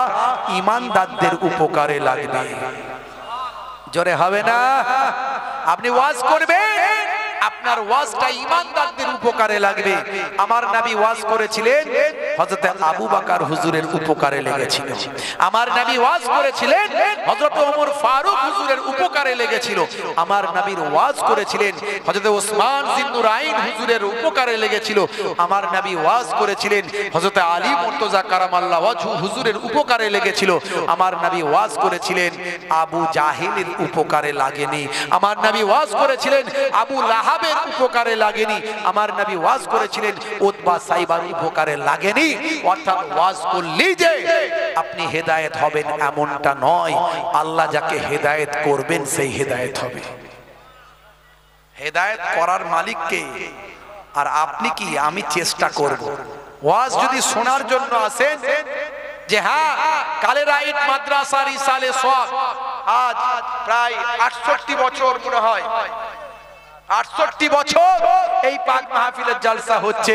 ঈমানদারদের উপকারে লাগবে। জোরে হবে না? আপনি ওয়াজ করবেন, আপনার ওয়াজটা ঈমানদারদের উপকারে লাগবে। আমার নবী ওয়াজ করেছিলেন, হযরত আবু বকর হুজুরের উপকারে লেগেছিল। আমার নবী ওয়াজ করেছিলেন, হযরত ওমর ফারুক হুজুরের উপকারে লেগেছিল। আমার নবীর ওয়াজ করেছিলেন, হযরত ওসমান জিন্নুরাইন হুজুরের উপকারে লেগেছিল। আমার নবী ওয়াজ করেছিলেন, হযরত আলী মুর্তজা কারামাল্লাহু ওয়াজহু হুজুরের উপকারে লেগেছিল। আমার নবী ওয়াজ করেছিলেন, আবু জাহিলের উপকারে লাগেনি। আমার নবী ওয়াজ করেছিলেন, আবু লাহাবের উপকারে লাগেনি। আমার নবী ওয়াজ করেছিলেন, উতবা সাইবার উপকারে লাগেনি। অর্থাৎ ওয়াজ করলেই যে আপনি হেদায়েত হবেন এমনটা নয়, আল্লাহ যাকে হেদায়েত করবেন সেই হেদায়েত হবে। হেদায়েত করার মালিক কে? আর আপনি কি? আমি চেষ্টা করব। ওয়াজ যদি শোনার জন্য আসেন, যে হ্যাঁ কালে রাইট মাদ্রাসার ইসালে সোয়াব, আজ প্রায় 68 বছর মনে হয়, 68 বছর এই পাক মাহফিলের জলসা হচ্ছে।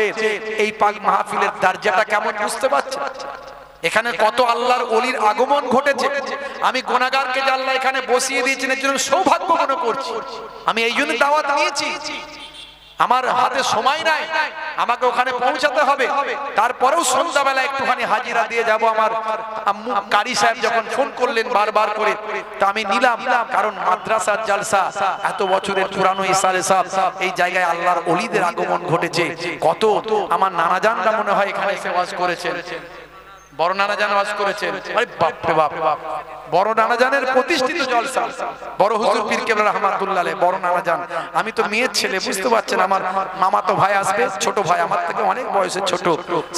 এই পাক মাহফিলের দরজাটা কেমন বুঝতে পারছেন? এখানে কত আল্লাহর ওলির আগমন ঘটেছে। আমি গুনাহগারকে যে আল্লাহ এখানে বসিয়ে দিয়েছেন এর জন্য সৌভাগ্য মনে করছি। আমি এই জন্য দাওয়াত নিয়েছি। আমার হাতে সময় নাই, আমাকে ওখানে পৌঁছাতে হবে। তারপরেও সন্ধ্যাবেলা একটুখানি হাজিরা দিয়ে যাব। আমার আম্মু কারি সাহেব যখন ফোন করলেন বারবার করে, তা আমি নিলাম। কারণ মাদ্রাসার জলসা, এত বছরের পুরানো ইসালে সাহেব, এই জায়গায় আল্লাহর ওলিদের আগমন ঘটেছে। কত আমার নানাজানরা মনে হয় এখানে এসে ওয়াজ করেছেন। বড় নানাজান ওয়াজ করেছেন। আরে বাপ রে বাপ, বড় নানাজানের প্রতিষ্ঠিত জলসা, বড় হুজুর পীর কেবলা রাহমাতুল্লাহ আলাইহি, বড় নানাজান। আমি তো মেয়ের ছেলে, বুঝতে পারছেন। আমার মামাতো ভাই আসবে, ছোট ভাই, আমার থেকে অনেক বয়সে ছোট,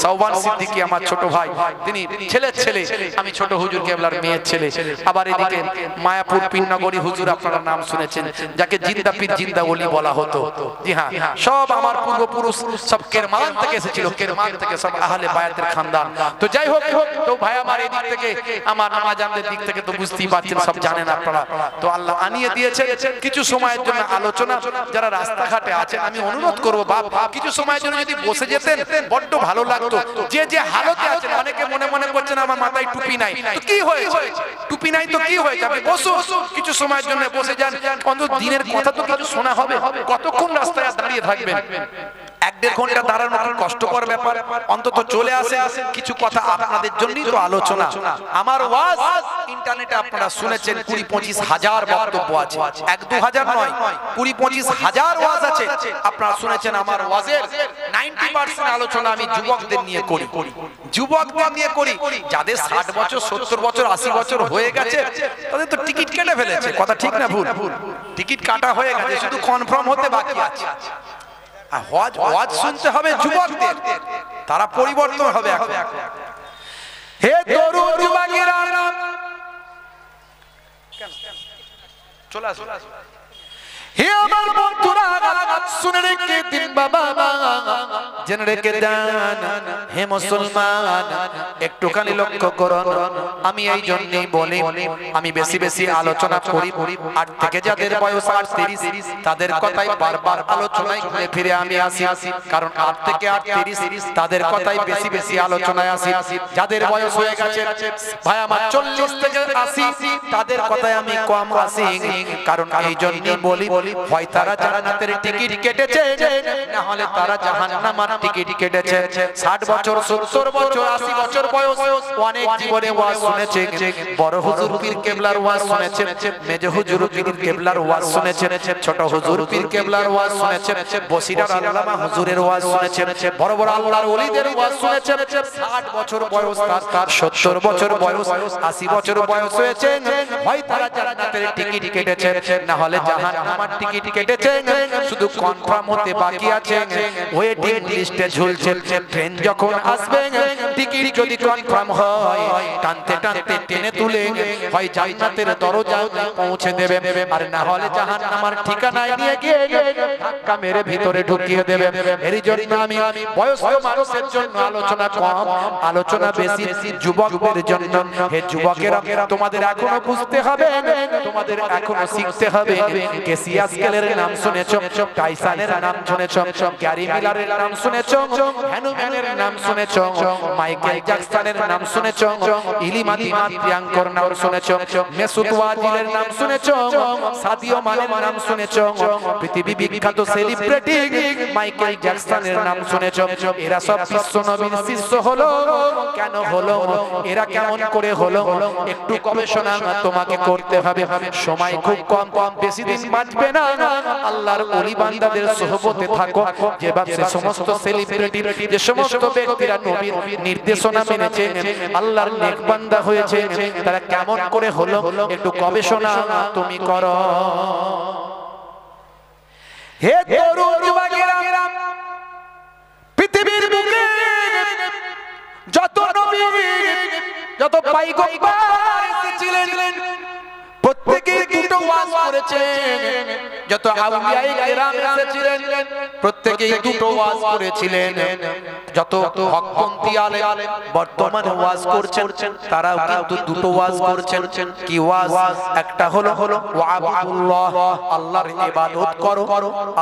সাওবান সিদ্দিকী আমার ছোট ভাই, তিনি ছেলের ছেলে, আমি ছোট হুজুর কেবলার মেয়ের ছেলে। আবার এদিকে মায়াপুর পীরনগরী হুজুর, আপনারা নাম শুনেছেন, যাকে জিন্দা পীর জিন্দা ওলি বলা হতো। জি হ্যাঁ, সব আমার পূর্বপুরুষ সব কেরমান থেকে এসেছিল, কেরমান থেকে সব আহলে বায়াতের খানদান। তো যাই হোক, তো ভাই আমার এই দিক থেকে, আমার নানাজানদের দিক থেকে তো বুঝতেই পারছেন, সব জানেন আপনারা। তো আল্লাহ আনিয়ে দিয়েছে কিছু সময়ের জন্য আলোচনা। যারা রাস্তাঘাটে আছেন আমি অনুরোধ করবো, বাপ কিছু সময়ের জন্য যদি বসে যেতেন বড্ড ভালো লাগতো। যে যে হালতে আছেন, অনেকে মনে মনে করছেন আমার মাথায় টুপি নাই, তো কি হয়েছে? টুপি নাই তো কি হয়েছে? আপনি বসুন, কিছু সময়ের জন্য বসে যান, অন্তত দিনের কথা তো কিছু শোনা হবে। কতক্ষণ রাস্তায় দাঁড়িয়ে থাকবেন? 1-1.5 ঘন্টা দাঁড়ানো কষ্টকর ব্যাপার। অন্তত চলে আসে, কিছু কথা আপনাদের জন্যই তো আলোচনা। আমার ওয়াজ ইন্টারনেটে আপনারা শুনেছেন 20-25 হাজার বক্তব্য আছে, 1-2 হাজার নয়, 20-25 হাজার ওয়াজ আছে। আপনারা শুনেছেন আমার ওয়াজের 90% আলোচনা আমি যুবকদের নিয়ে করি, যুবকদের নিয়ে করি। যাদের 60 বছর 70 বছর 80 বছর হয়ে গেছে তাদের তো টিকিট কেটে ফেলেছে। কথা ঠিক না ভুল? টিকিট কাটা হয়ে গেছে, শুধু কনফার্ম হতে বাকি আছে। ওয়াজ শুনতে হবে যুবকদের, তারা পরিবর্তন হবে। এখন হে তরুণ যুবকেরা, চলে আসো। হে আমার বন্ধুরা, শুনে রেখে দিন বাবা, জেনে রেখে দেন হে মুসলমান, একটুখানি লক্ষ্য করুন। আমি এই জন্যই বলি, আমি বেশি বেশি আলোচনা করি। 8 থেকে যাদের বয়স 30 তাদের কথাই বারবার আলোচনায় ঘুরে ফিরে আমি আসি। কারণ 8 থেকে 38 তাদের কথাই বেশি বেশি আলোচনায় আসি। যাদের বয়স হয়ে গেছে ভাই আমার 40 থেকে 80 তাদের কথাই আমি কম আসি। কারণ এই জন্যই বলি, হয় তারা জান্নাতের টিকিট কেটেছে, না হলে তারা জাহান্নামের টিকিট কেটেছে। 60 বছর 70 বছর 80 বছর বয়স অনেক জীবনে ওয়াজ শুনেছে, বড় হুজুর পীর কেবলার ওয়াজ শুনেছে, মেজ হুজুর পীর কেবলার ওয়াজ শুনেছে, ছোট হুজুর পীর কেবলার ওয়াজ শুনেছে, বসিরার আল্লামা হুজুরের ওয়াজ শুনেছে, বড় বড় আল্লাহর ওলিদের ওয়াজ শুনেছে। 60 বছর বয়স তার 70 বছর বয়স 80 বছর বয়স হয়েছে, হয় তারা জান্নাতের টিকিট কেটেছে, না হলে জাহান্নামের টিকিট কেটেছে। শুধু কনফার্ম হতে বাকি আছে, ওয়েটিং লিস্টে ঝুলছে। ট্রেন যখন আসবে টিকিট যদি কনফার্ম হয়, টানতে টানতে টেনে তুলে হয় জান্নাতের দরজায় পৌঁছে দেবে, আর না হলে জাহান্নামের ঠিকানায় নিয়ে গিয়ে ধাক্কা মেরে ভিতরে ঢুকিয়ে দেবে। এর জন্য আমি বয়স্ক মানুষের জন্য আলোচনা কম, আলোচনা বেশি যুবকদের জন্য। হে যুবকেরা, তোমাদের এখনো বুঝতে হবে, তোমাদের এখনো শিখতে হবে। কেসিয়া স্কেলের নাম শুনেছো, টাইসনের নাম শুনেছো, গ্যারি মিলারের নাম শুনেছো, হ্যানুম্যানের নাম শুনেছো, মাইকেল জ্যাকসনের নাম শুনেছো, ইলিমাদি প্রিয়াঙ্কর নাম শুনেছো, মেসুত ওয়াজিলের নাম শুনেছো, সাদিও মানের নাম শুনেছো, পৃথিবী বিখ্যাত সেলিব্রিটি মাইকেল জ্যাকসনের নাম শুনেছো। এরা সব বিশ্ব নবীর শিষ্য হলো, কেন হলো, এরা কেমন করে হলো, একটু গবেষণা তোমাকে করতে হবে। সময় খুব কম, বেশি দিন বাঁচবে না। আল্লাহর ওলি বান্দাদের সোহবতে থাকো, যেভাবে সমস্ত সেলিব্রিটি, যে সমস্ত ব্যক্তিরা নবীর নির্দেশনা মেনেছে, আল্লাহর নেক বান্দা হয়েছে, তারা কেমন করে হলো, একটু গবেষণা তুমি করো। হে তরুণ যুবকেরা, পৃথিবীর বুকে যত নবী, যত পয়গম্বর এসেছিলেন, প্রত্যেকেই দুটো ওয়াজ করেছেন। যত আউলিয়ায়ে কেরাম এসেছিলেন, প্রত্যেকেই দুটো ওয়াজ করেছিলেন। যত হকপন্থী আলেম বর্তমানে ওয়াজ করছেন, তারাও কিন্তু দুটো ওয়াজ করছেন। কি ওয়াজ? একটা হলো ওয়াবুদুল্লাহ, আল্লাহর ইবাদত করো,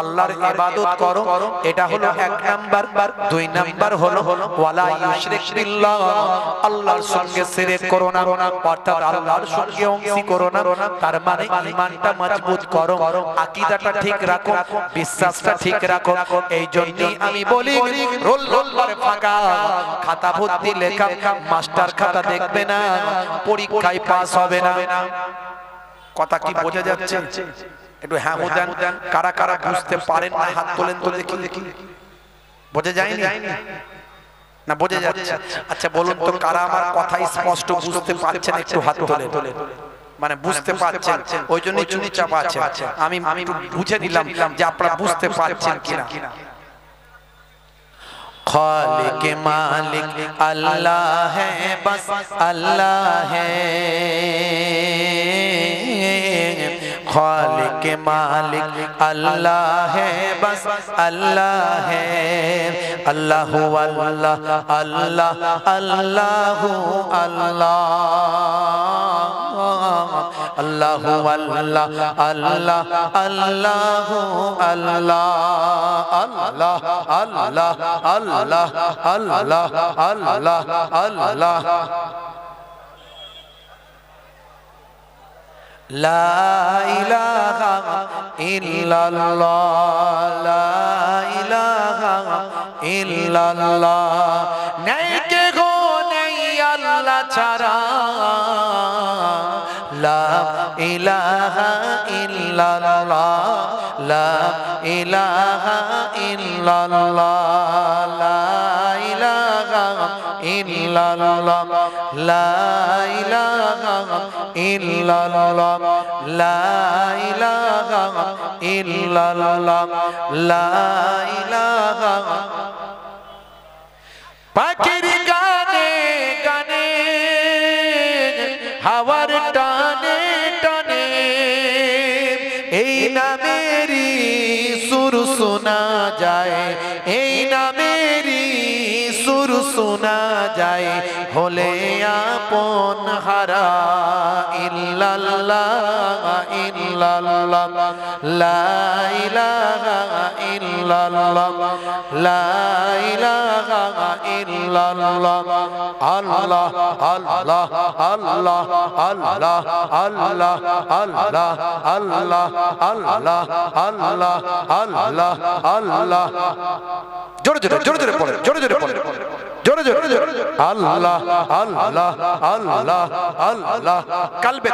আল্লাহর ইবাদত করো, এটা হলো 1 নাম্বার। 2 নাম্বার হলো ওয়ালা ইউশরিক বিল্লাহ, আল্লাহর সঙ্গে শিরক করো না, অর্থাৎ আল্লাহর সঙ্গে অংশী করো না। তার মানে ঈমানটা মজবুত করো, আকীদাটা ঠিক রাখো, বিশ্বাসটা ঠিক রাখো। এই জন্যই আমি বলি, রোল নম্বর ফাঁকা, খাতা ভর্তি লেখা, মাস্টার খাতা দেখবে না, পরীক্ষায় পাস হবে না। কথা কি বোঝা যাচ্ছে? একটু হ্যাঁ দেন। কারা কারা বুঝতে পারেন না হাত তোলেন তো দেখি। বোঝা যায়নি না? বোঝা যাচ্ছে? আচ্ছা বলুন তো, কারা আমার কথা স্পষ্ট বুঝতে পারছেন? একটু হাত তোলেন। মানে বুঝতে পারছেন, ওই জন্য চুপচাপ আছে। আমি বুঝে নিলাম যে আপনারা বুঝতে পারছেন কিনা। খালিক মালিক আল্লাহ है, बस अल्लाह है। खालिक मालिक अल्लाह है, बस अल्लाह है। अल्लाह अल्लाह अल्लाह अल्लाह अल्लाह, अल्लाह अल्लाह अल्लाह अल्लाह अल्लाह, अल्लाह अल्लाह अल्लाह अल्लाह अल्लाह अल्लाह। ला इलाहा इल्लल्लाह, ला इलाहा इल्लल्लाह। नहीं के गो नहीं अल्लाह छाड़ा, ला इलाहा इल्लल्लाह, ला इलाहा इल्लल्लाह, ला इलाहा इल्लल्लाह, ला इलाहा इल्लल्लाह, ला इलाहा इल्लल्लाह, ला इलाहा। पाखिर गाने गाने, हावार टाने टाने, এই নামেরই সুর শোনা যায়, এই নামেরই সুর শোনা যায় হলে আপন হারা ইল্লাল্লাহ ইল্লাল্লাহ লা ইলাহা ইল্লাল্লাহ লা ইলাহা ইল্লাল্লাহ আল্লাহ আল্লাহ আল্লাহ আল্লাহ আল্লাহ আল্লাহ আল্লাহ আল্লাহ আল্লাহ আল্লাহ আল্লাহ জোরে জোরে জোরে জোরে পড়ে জোরে জোরে পড়ে জোরে জোরে জোরে আল্লাহ আল্লাহ আল্লাহ আল্লাহ কালবে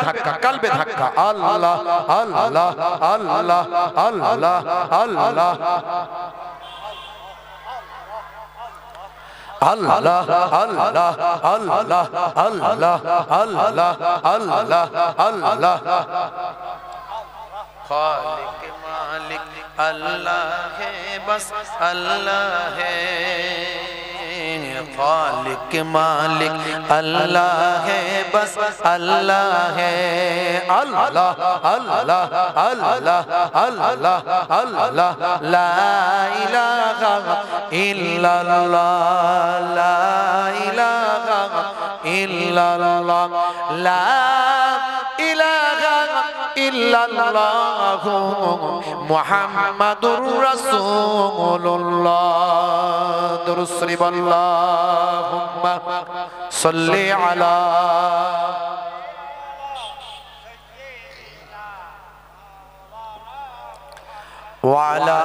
ধাক্কা আল্লাহ আল্লাহ আল্লাহ আল্লাহ আল্লাহ আল্লাহ আল্লাহ আল্লাহ আল্লাহ আল্লাহ আল্লাহ আল্লাহ খালিক মালিক আল্লাহ হে বস আল্লাহ হে খালিক মালিক আল্লাহ হে বস আল্লাহ হে আল্লাহ আল্লাহ আল্লাহ আল্লাহ আল্লাহ লা ইলাহা ইল্লাল্লাহ লা ইলাহা ইল্লাল্লাহ লা ইলাহা ইল্লাল্লাহু মুহাম্মাদুর রাসূলুল্লাহ দুরূদ শরীফ আল্লাহুম্মা সাল্লি আলা ওয়া আলা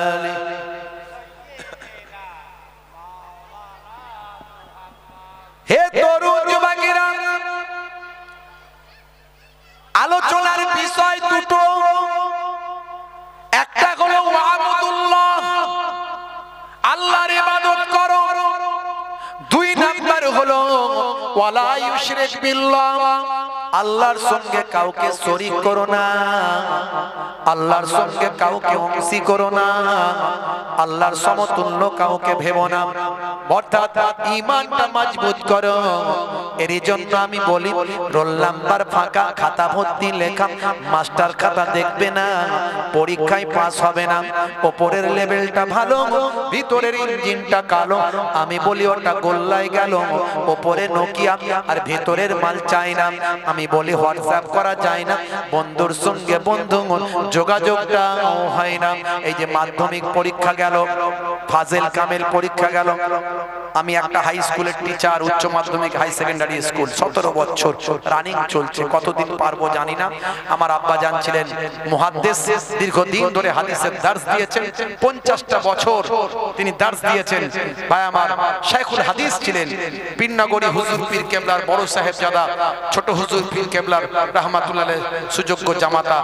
আলি হে তরুণ যুবকেরা আলোচনার বিষয় দুটো একটা হলো ওয়াবুদুল্লাহ আল্লাহর ইবাদত করো দুই নাম্বার হলো ওয়ালা ইউশরিক বিল্লাহ আল্লাহর সঙ্গে কাউকে শরীক করো না আল্লাহর সঙ্গে কাউকে অংশী করো না আল্লাহর সমতুল্য কাউকে ভেবো না অর্থাৎ ঈমানটা মজবুত করো এর জন্য আমি বলি রোল নাম্বার ফাঁকা খাতা ভর্তি লেখা মাস্টার খাতা দেখবে না পরীক্ষায় পাস হবে না উপরের লেভেলটা ভালো ভিতরের ইঞ্জিনটা কালো আমি বলি ওটা গোল্লায় গেল উপরে নোকিয়া আর ভিতরের মাল চাই না আমি বলি হোয়াটসঅ্যাপ করা যায় না বন্ধুর সঙ্গে বন্ধু যোগাযোগটা হয় না এই যে মাধ্যমিক পরীক্ষা গেল ফাজেল কামেল পরীক্ষা গেল আমি একটা হাই স্কুলের টিচার উচ্চ মাধ্যমিক হাই সেকেন্ডারি স্কুল 17 বছর রানিং চলছে কতদিন পারবো জানি না আমার আব্বা জান ছিলেন মুহাদ্দিস দীর্ঘদিন ধরে হাদিসের দার্স দিয়েছেন 50টা বছর তিনি দার্স দিয়েছেন ভাই আমার শাইখুল হাদিস ছিলেন পীরনগরী হুজুর পীর কেবলার বড় সাহেবজাদা ছোট হুজুর পীর কেবলার রাহমাতুল্লাহ আলাইহি সুযোগ্য জামাতা